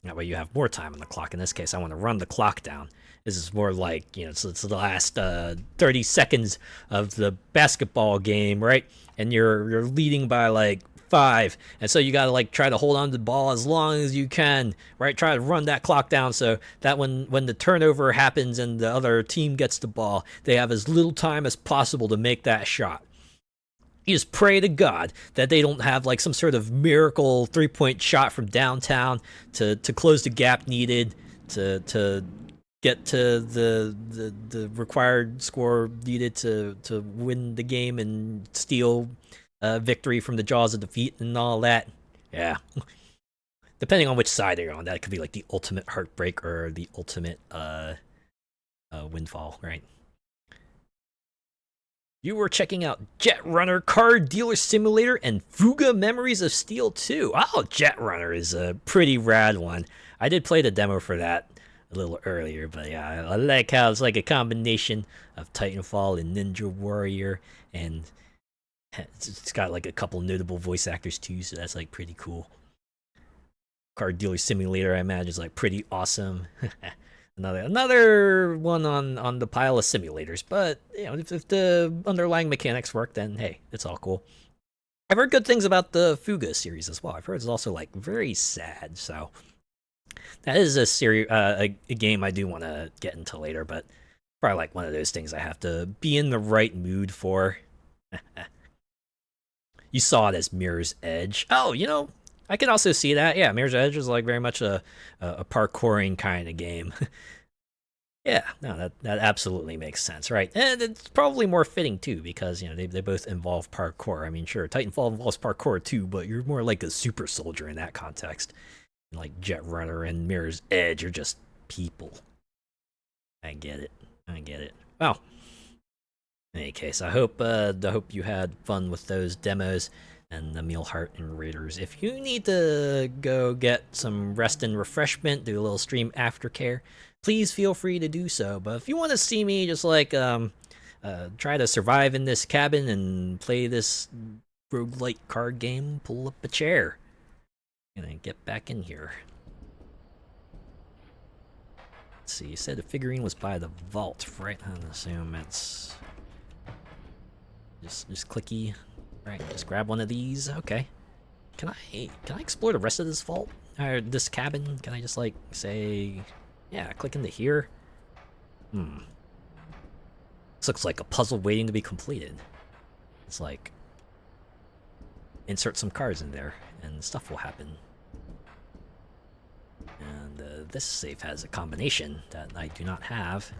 that way you have more time on the clock. In this case, I want to run the clock down. This is more like so it's the last 30 seconds of the basketball game, right? And you're leading by like 5, and so you gotta like try to hold on to the ball as long as you can, right? Try to run that clock down so that when the turnover happens and the other team gets the ball, they have as little time as possible to make that shot. You just pray to God that they don't have like some sort of miracle 3-point shot from downtown to close the gap needed to get to the required score needed to win the game and steal victory from the jaws of defeat and all that. Yeah. Depending on which side you're on, that could be like the ultimate heartbreak or the ultimate windfall, right? You were checking out Jet Runner Card Dealer Simulator and Fuga Memories of Steel 2. Oh, Jet Runner is a pretty rad one. I did play the demo for that a little earlier, but yeah, I like how it's like a combination of Titanfall and Ninja Warrior, and it's got like a couple notable voice actors too, so that's like pretty cool. Card Dealer Simulator, I imagine, is like pretty awesome. Another one on the pile of simulators, but if the underlying mechanics work, then hey, it's all cool. I've heard good things about the Fuga series as well. I've heard it's also like very sad, so that is a series, a game I do want to get into later, but probably like one of those things I have to be in the right mood for. You saw it as Mirror's Edge. Oh, I can also see that. Yeah, Mirror's Edge is like very much a parkouring kind of game. Yeah, no, that absolutely makes sense, right? And it's probably more fitting too because they both involve parkour. I mean, sure, Titanfall involves parkour too, but you're more like a super soldier in that context. Like Jet Runner and Mirror's Edge are just people. I get it. Well, in any case, I hope you had fun with those demos. and Emil Hart and Raiders. If you need to go get some rest and refreshment, do a little stream aftercare, please feel free to do so. But if you want to see me just like try to survive in this cabin and play this roguelike card game, pull up a chair and then get back in here. Let's see, you said the figurine was by the vault, right? I assume it's just clicky. Right, just grab one of these. Okay. Can I explore the rest of this vault? Or this cabin? Can I just like say, yeah, click into here? This looks like a puzzle waiting to be completed. It's like insert some cards in there and stuff will happen. And this safe has a combination that I do not have.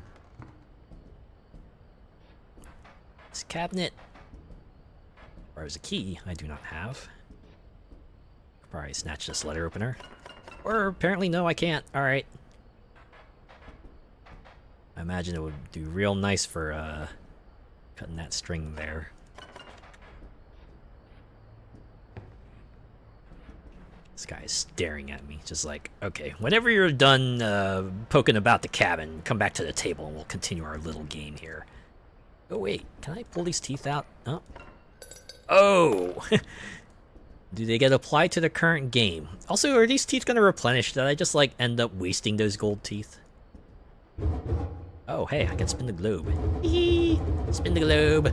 This cabinet requires a key I do not have. Could probably snatch this letter opener. Or apparently no, I can't. Alright. I imagine it would do real nice for cutting that string there. This guy is staring at me, just like, okay, whenever you're done poking about the cabin, come back to the table and we'll continue our little game here. Oh wait, can I pull these teeth out? Oh. Oh! Do they get applied to the current game? Also, are these teeth gonna replenish? Did I just like end up wasting those gold teeth? Oh, hey, I can spin the globe. Hee! Spin the globe.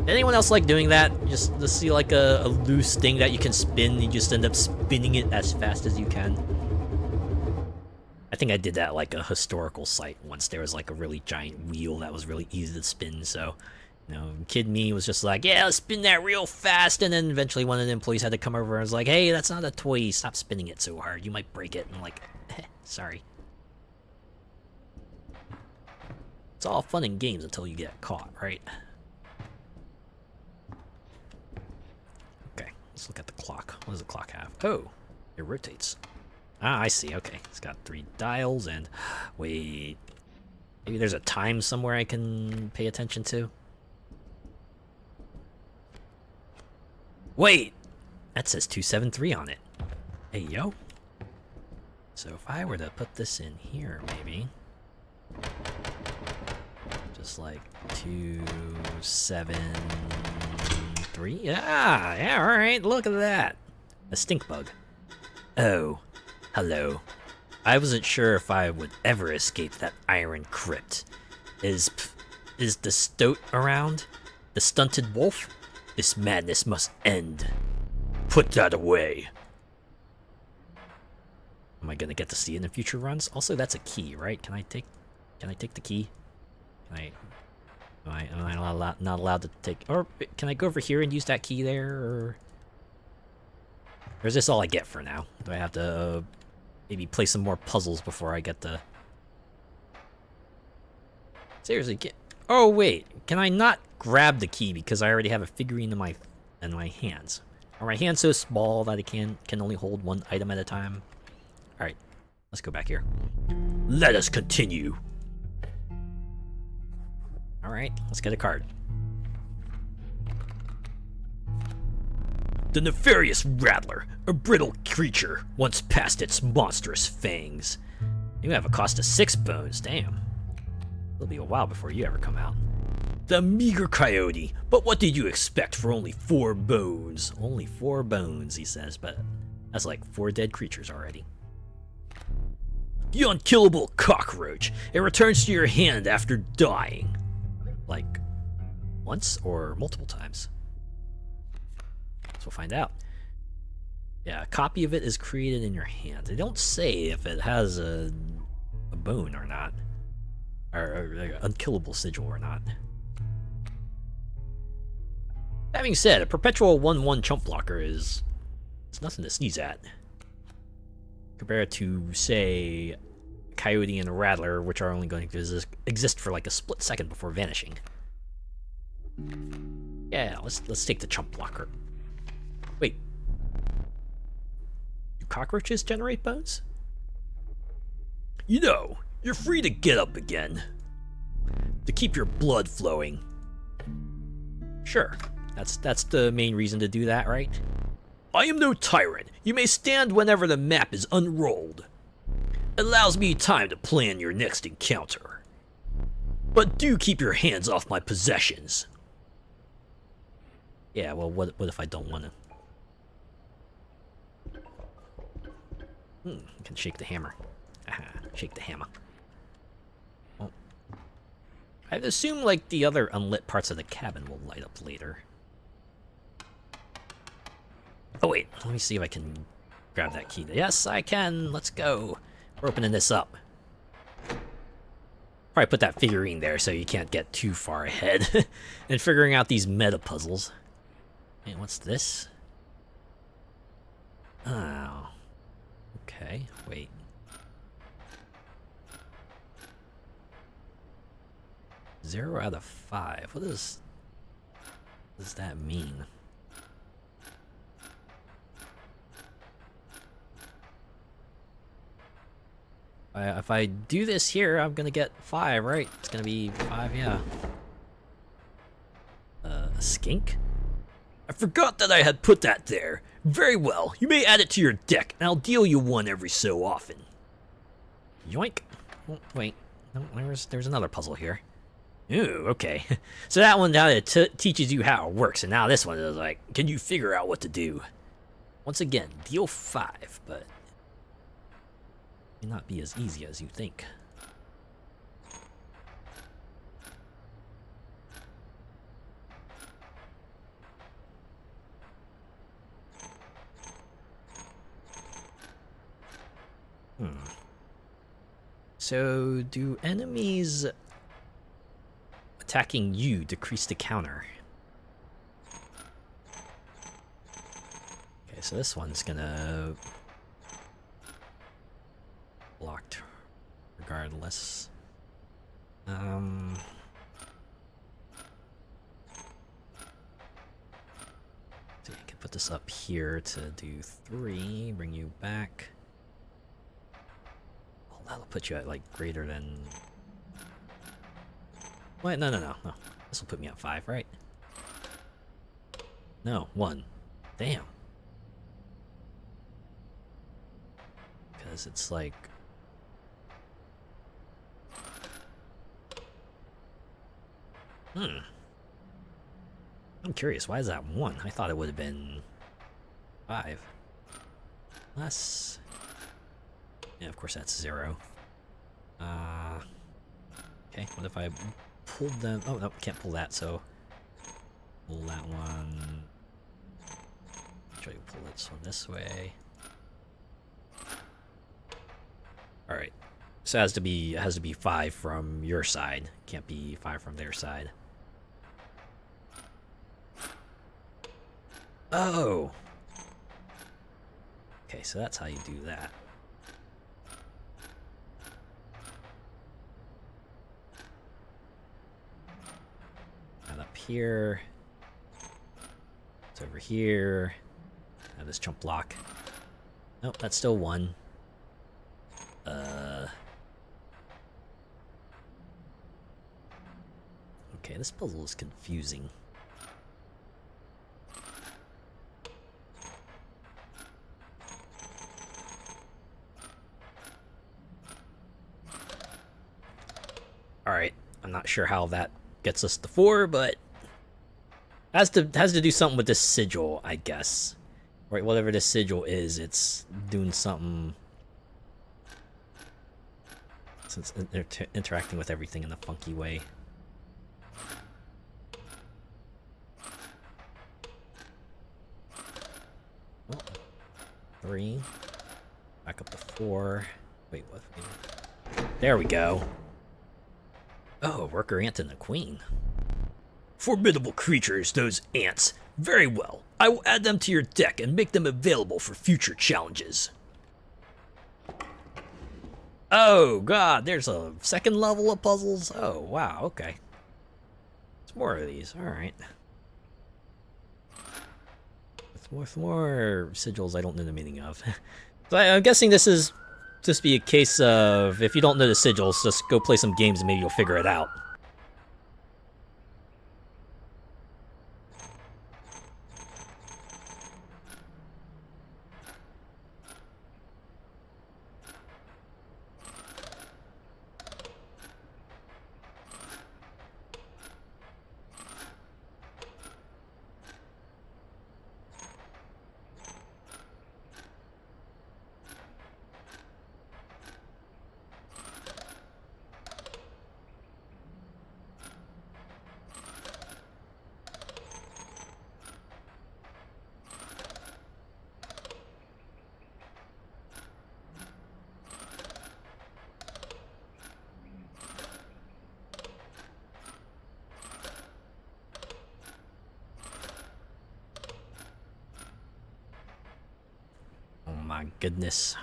Did anyone else like doing that? Just to see like a loose thing that you can spin and you just end up spinning it as fast as you can. I think I did that at, like a historical site once. There was like a really giant wheel that was really easy to spin, so you know, kid me was just like, yeah, let's spin that real fast, and then eventually one of the employees had to come over and was like, hey, that's not a toy, stop spinning it so hard, you might break it. And I'm like, sorry. It's all fun and games until you get caught, right? Okay, let's look at the clock. What does the clock have? Oh, it rotates. Ah, I see, okay. It's got 3 dials and... Wait... Maybe there's a time somewhere I can pay attention to? Wait! That says 273 on it. Hey, yo. So if I were to put this in here, maybe... Just like 273. Yeah, alright, look at that. A stink bug. Oh, hello. I wasn't sure if I would ever escape that iron crypt. Is the stoat around? The stunted wolf? This madness must end. Put that away. Am I gonna get to see it in future runs? Also, that's a key, right? Can I take the key? Am I not allowed to take, or can I go over here and use that key there, or is this all I get for now? Do I have to maybe play some more puzzles before I get the... Seriously, oh wait, can I not grab the key because I already have a figurine in my hands? Are my hands so small that I can only hold one item at a time? Alright, let's go back here. Let us continue. Alright, let's get a card. The nefarious rattler, a brittle creature, once past its monstrous fangs. You have a cost of 6 bones, damn. It'll be a while before you ever come out. The meager coyote, but what did you expect for only 4 bones? Only 4 bones, he says, but that's like 4 dead creatures already. The unkillable cockroach, it returns to your hand after dying. Like, once or multiple times? So we'll find out. Yeah, a copy of it is created in your hand. They don't say if it has a bone or not. Or like, an unkillable sigil or not. That being said, a perpetual 1/1 chump blocker it's nothing to sneeze at. Compared to, say, Coyote and Rattler, which are only going to exist for like a split second before vanishing. Yeah, let's take the chump blocker. Wait. Do cockroaches generate bones? You know, you're free to get up again. To keep your blood flowing. Sure, That's the main reason to do that, right? I am no tyrant. You may stand whenever the map is unrolled. It allows me time to plan your next encounter. But do keep your hands off my possessions. Yeah, well, what if I don't want to? I can shake the hammer. Aha, shake the hammer. Well, I'd assume, like, the other unlit parts of the cabin will light up later. Oh, wait, let me see if I can grab that key. Yes, I can. Let's go. We're opening this up. Probably put that figurine there so you can't get too far ahead. And figuring out these meta puzzles. And what's this? Oh. Okay, wait. Zero out of 5. What does that mean? If I do this here, I'm gonna get 5, right? It's gonna be 5, yeah. A skink? I forgot that I had put that there. Very well, you may add it to your deck, and I'll deal you one every so often. Yoink. Oh, wait, no, there's another puzzle here. Ooh, okay. So that one now it teaches you how it works, and now this one is like, can you figure out what to do? Once again, deal 5, but may not be as easy as you think. So, do enemies attacking you decrease the counter? Okay, so this one's gonna blocked regardless. So you can put this up here to do 3, bring you back. Well, that'll put you at like greater than. Wait, no. This will put me at 5, right? No, 1. Damn. Because it's like. I'm curious, why is that 1? I thought it would have been 5. Less. Yeah, of course that's 0. Okay, what if I pulled them? Oh, no, can't pull that, so pull that one. Try to pull this one this way. Alright. So it has to be 5 from your side. Can't be 5 from their side. Oh! Okay, so that's how you do that. And up here. It's over here. Now this jump block. Nope, that's still 1. Okay, this puzzle is confusing. Alright, I'm not sure how that gets us to 4, but has to do something with this sigil, I guess. Right, whatever this sigil is, it's doing something. Since they're interacting with everything in a funky way. Oh, 3. Back up to 4. Wait, what? There we go. Oh, worker ant and the queen. Formidable creatures, those ants. Very well. I will add them to your deck and make them available for future challenges. Oh, God, there's a second level of puzzles? Oh, wow, okay. There's more of these, alright. With more sigils I don't know the meaning of. So I'm guessing this is just be a case of, if you don't know the sigils, just go play some games and maybe you'll figure it out. my goodness.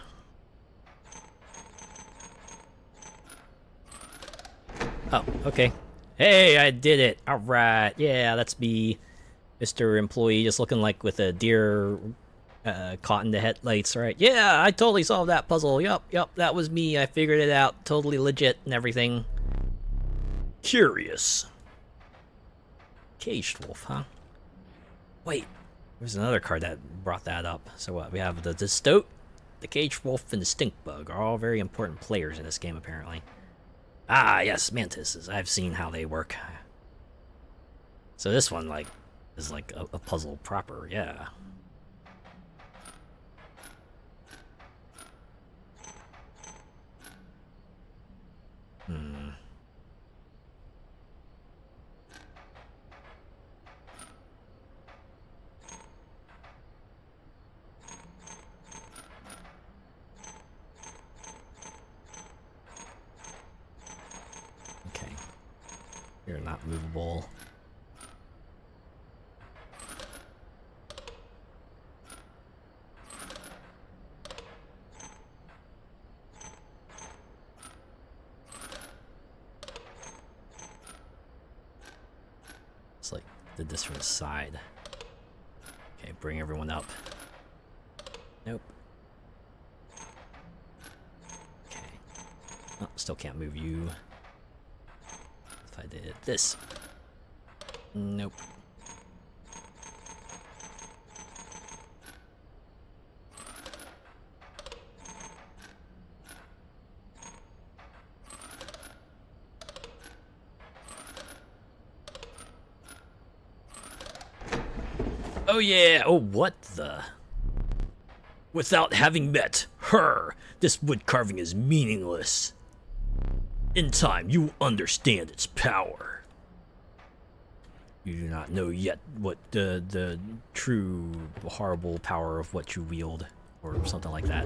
Oh, okay. Hey, I did it! Alright, yeah, that's me, Mr. Employee, just looking like with a deer caught in the headlights, right? Yeah, I totally solved that puzzle. Yup, that was me. I figured it out. Totally legit and everything. Curious. Caged wolf, huh? Wait, there's another card that brought that up. So what, we have the stoat, the caged wolf, and the stink bug are all very important players in this game, apparently. Ah, yes, mantises. I've seen how they work. So this one, like, is like a puzzle proper, yeah. Okay. You're not movable. It's like, did this from the side. Okay, bring everyone up. Nope. Okay. Oh, still can't move you. If I did this. Nope. Oh yeah! Oh, what the? Without having met her, this wood carving is meaningless. In time, you will understand its power. You do not know yet what the true horrible power of what you wield, or something like that.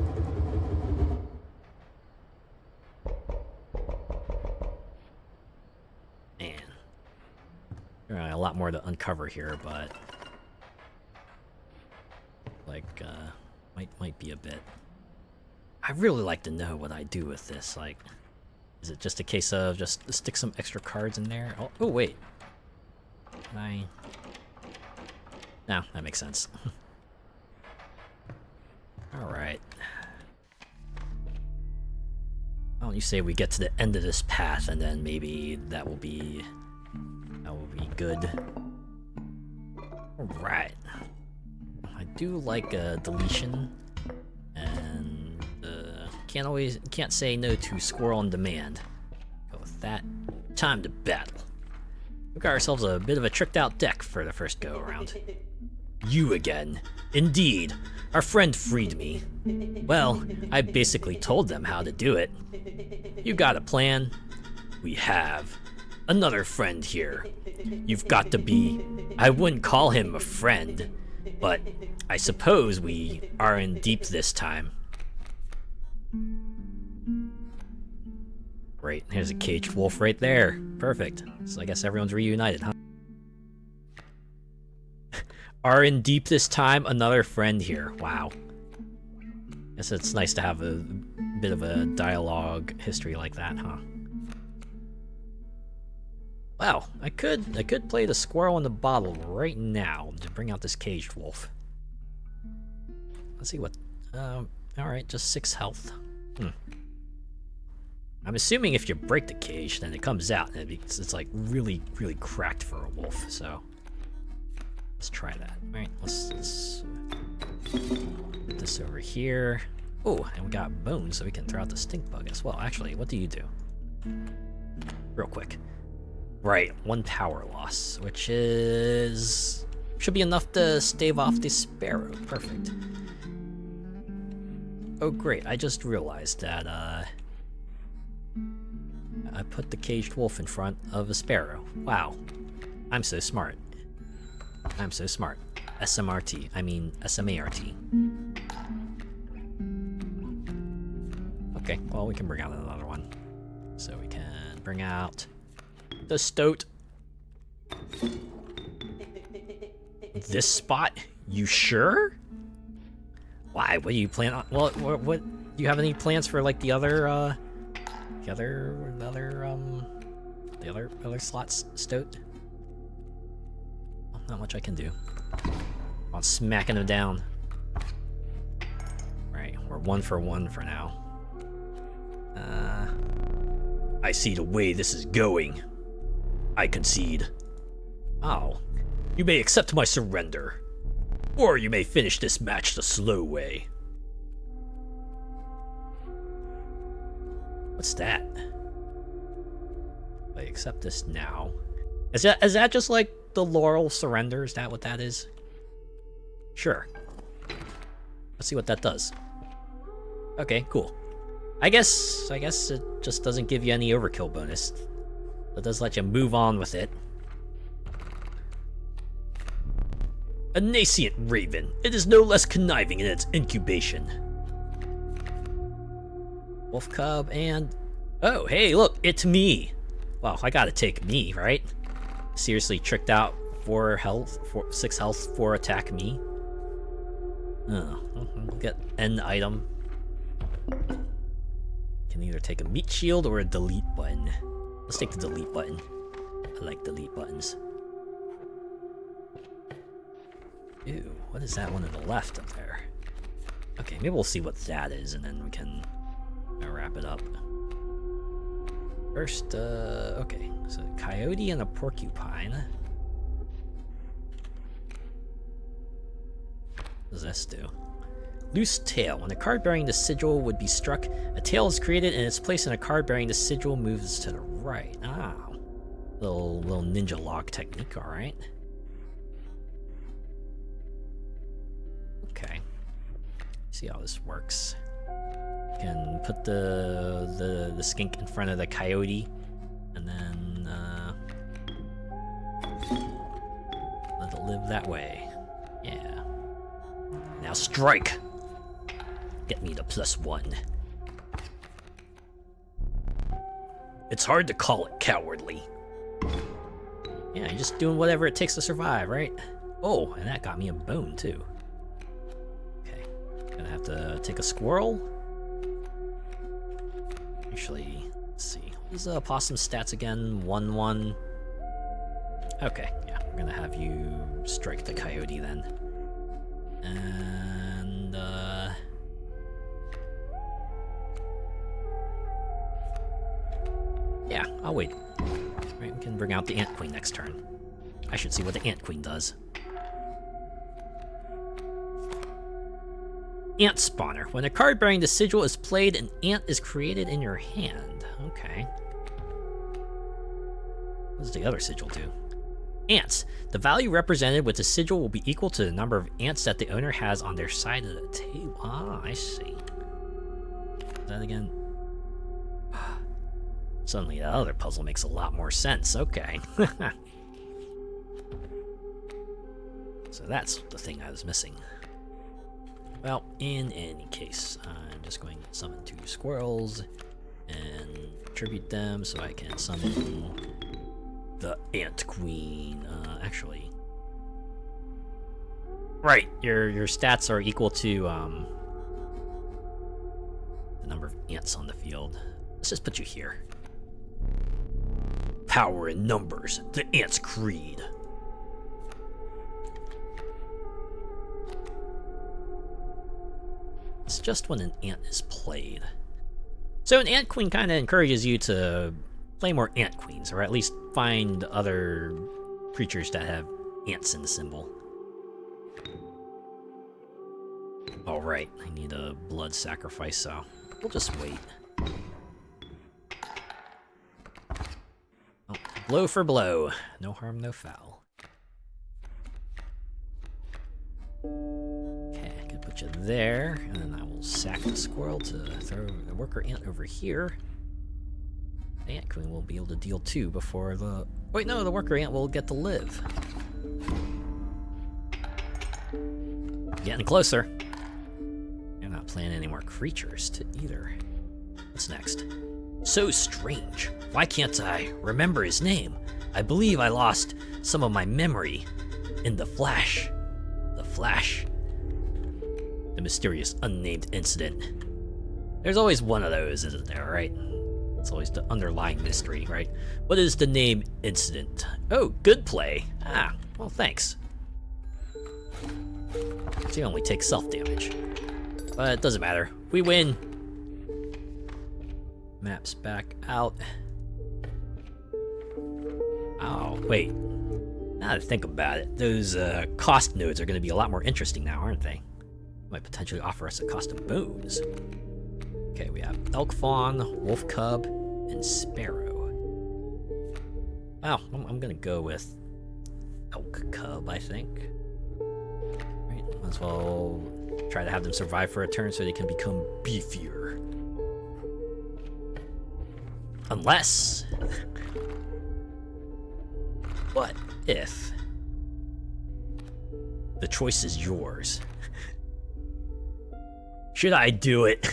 Man, there are a lot more to uncover here, but like might be a bit. I really like to know what I do with this. Like, is it just a case of just stick some extra cards in there? Oh wait. Can I? No, that makes sense. Alright. Why don't you say we get to the end of this path and then maybe that will be good. Alright. I do like a deletion, and can't say no to squirrel on demand. Go with that. Time to battle. We got ourselves a bit of a tricked out deck for the first go around. You again. Indeed. Our friend freed me. Well, I basically told them how to do it. You got a plan? We have. Another friend here. You've got to be... I wouldn't call him a friend, but I suppose we are in deep this time. Great, here's a caged wolf right there. Perfect. So I guess everyone's reunited, huh? Are in deep this time, another friend here. Wow. Guess it's nice to have a bit of a dialogue history like that, huh? Wow, I could play the squirrel in the bottle right now to bring out this caged wolf. Let's see what. Alright, just 6 health. I'm assuming if you break the cage, then it comes out, and it's like really cracked for a wolf. So let's try that. All right, let's put this over here. Oh, and we got bones, so we can throw out the stink bug as well. Actually, what do you do? Real quick. Right, 1 power loss, which should be enough to stave off the sparrow. Perfect. Oh great, I just realized that I put the caged wolf in front of a sparrow. Wow. I'm so smart. I'm so smart. SMRT. I mean SMART. Okay, well we can bring out another one. So we can bring out the stoat. This spot? You sure? Why? What do you plan on? Well, what do you have any plans for like the other slots, Stoat? Well, not much I can do. I'm smacking them down. Right, we're 1 for 1 for now. I see the way this is going. I concede. Oh. You may accept my surrender. Or you may finish this match the slow way. What's that? I accept this now. Is that just like the Laurel surrender? Is that what that is? Sure. Let's see what that does. Okay, cool. I guess it just doesn't give you any overkill bonus. It does let you move on with it. A nascent raven. It is no less conniving in its incubation. Wolf cub and... Oh, hey, look, it's me. Well, I gotta take me, right? Seriously tricked out 6 health for attack me. Oh, we'll get an item. Can either take a meat shield or a delete button. Let's take the delete button. I like delete buttons. Ew, what is that one on the left up there? Okay, maybe we'll see what that is and then we can wrap it up. First, okay, so a coyote and a porcupine. What does this do? Loose tail. When a card bearing the sigil would be struck, a tail is created and its place in a card bearing the sigil moves to the right. Ah, little ninja lock technique. All right. Okay. See how this works. Can put the skink in front of the coyote, and then let it live that way. Yeah. Now strike. Get me the +1. It's hard to call it cowardly. Yeah, you're just doing whatever it takes to survive, right? Oh, and that got me a bone too. Okay, gonna have to take a squirrel. Actually, let's see. What is possum stats again? 1/1. Okay, yeah, we're gonna have you strike the coyote then. And yeah, I'll wait. Right, we can bring out the Ant Queen next turn. I should see what the Ant Queen does. Ant Spawner. When a card bearing the sigil is played, an ant is created in your hand. Okay. What does the other sigil do? Ants. The value represented with the sigil will be equal to the number of ants that the owner has on their side of the table. Ah, I see. Is that again? Suddenly that other puzzle makes a lot more sense. Okay. So that's the thing I was missing. Well, in any case, I'm just going to summon 2 squirrels and tribute them so I can summon the Ant Queen. Actually, right, your stats are equal to the number of ants on the field. Let's just put you here. Power in numbers, the Ant's creed. It's just when an ant is played. So an Ant Queen kind of encourages you to play more Ant Queens, or at least find other creatures that have ants in the symbol. Alright, I need a blood sacrifice, so we'll just wait. Oh, blow for blow. No harm, no foul. Okay, I can put you there, and then I will sack the squirrel to throw the worker ant over here. The Ant Queen will be able to deal 2 before the... Wait, no, the worker ant will get to live. Getting closer. You're not playing any more creatures to either. What's next? So strange. Why can't I remember his name? I believe I lost some of my memory in the Flash. The Flash. The mysterious unnamed incident. There's always one of those, isn't there, right? It's always the underlying mystery, right? What is the name incident? Oh, good play. Ah, well, thanks. She only takes self-damage. But it doesn't matter. We win. Maps back out. Oh, wait. Now that I think about it, those cost nodes are going to be a lot more interesting now, aren't they? Might potentially offer us a cost of bones. Okay, we have elk fawn, wolf cub, and sparrow. Wow, I'm gonna go with elk cub, I think. Right, might as well try to have them survive for a turn so they can become beefier. Unless... what if... the choice is yours? Should I do it?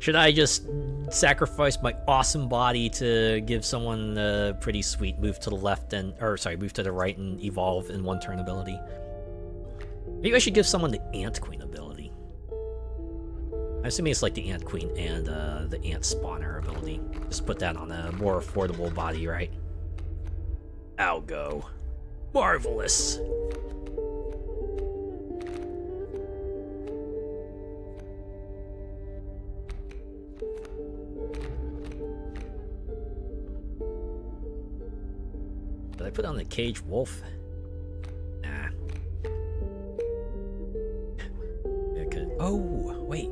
Should I just sacrifice my awesome body to give someone a pretty sweet move to the left and, move to the right and evolve in one turn ability? Maybe I should give someone the Ant Queen ability. I'm assuming it's like the Ant Queen and the Ant Spawner ability. Just put that on a more affordable body, right? I'll go. Marvelous. Did I put on the cage wolf? Nah. Oh, wait.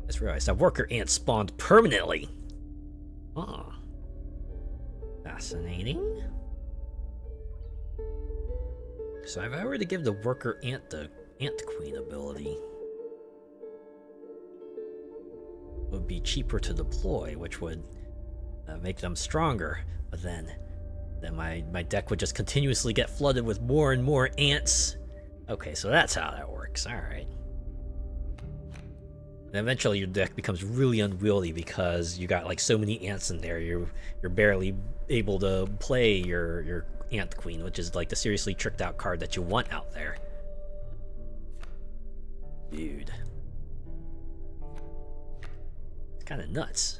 I just realized that worker ant spawned permanently. Oh. Fascinating. So if I were to give the worker ant the Ant Queen ability, it would be cheaper to deploy, which would make them stronger. But then my deck would just continuously get flooded with more and more ants. Okay, so that's how that works. All right. And eventually your deck becomes really unwieldy because you got like so many ants in there. You're barely able to play your Ant Queen, which is like the seriously tricked out card that you want out there. Dude. It's kind of nuts.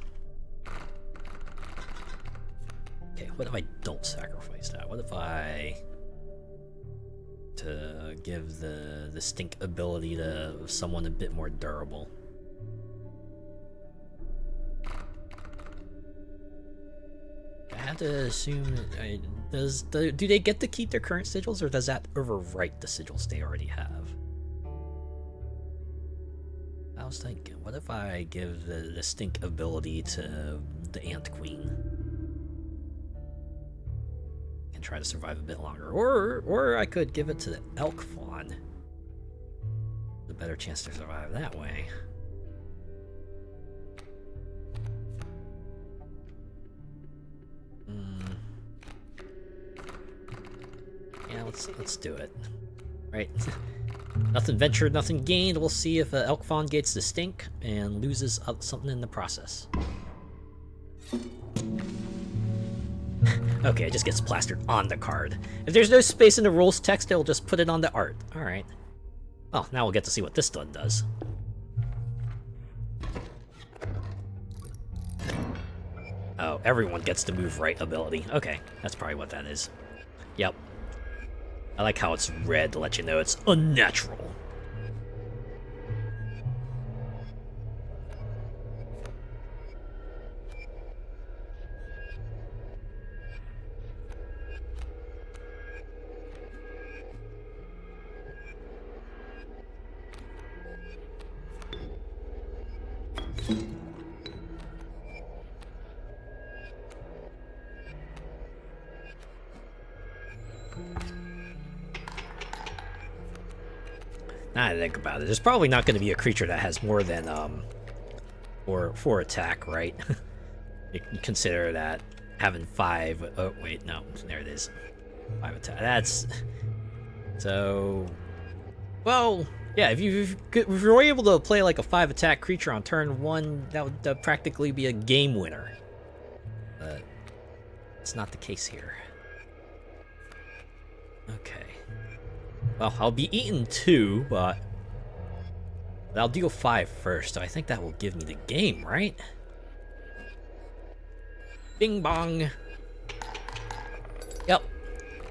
Okay, what if I don't sacrifice that? What if I... to give the stink ability to someone a bit more durable? I have to assume... do they get to keep their current sigils, or does that overwrite the sigils they already have? I was thinking, what if I give the stink ability to the Ant Queen? And try to survive a bit longer. Or I could give it to the Elk Fawn. A better chance to survive that way. Yeah, let's do it. Right. Nothing ventured, nothing gained. We'll see if Elk Fawn gets the stink and loses something in the process. Okay, it just gets plastered on the card. If there's no space in the rules text, it'll just put it on the art. Alright. Well, now we'll get to see what this one does. Oh, everyone gets the move right ability. Okay, that's probably what that is. Yep. I like how it's red to let you know it's unnatural. Now I think about it, there's probably not going to be a creature that has more than four attack, right? You consider that having 5. Oh wait, no, there it is. 5 attack. That's so. Well, yeah. If you're able to play like a 5 attack creature on turn 1, that would practically be a game winner. But it's not the case here. Okay. Well, I'll be eating 2, but But I'll deal 5 first, so I think that will give me the game, right? Bing bong! Yep,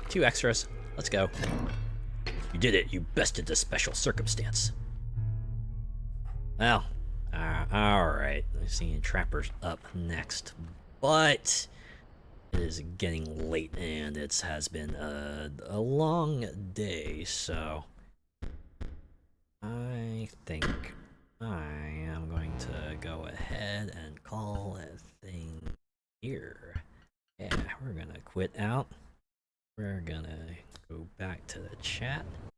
2 extras. Let's go. You did it, you bested the special circumstance. Well, alright. I'm seeing trappers up next. But it is getting late and it has been a long day, so I think I am going to go ahead and call a thing here. Yeah, we're gonna quit out. We're gonna go back to the chat.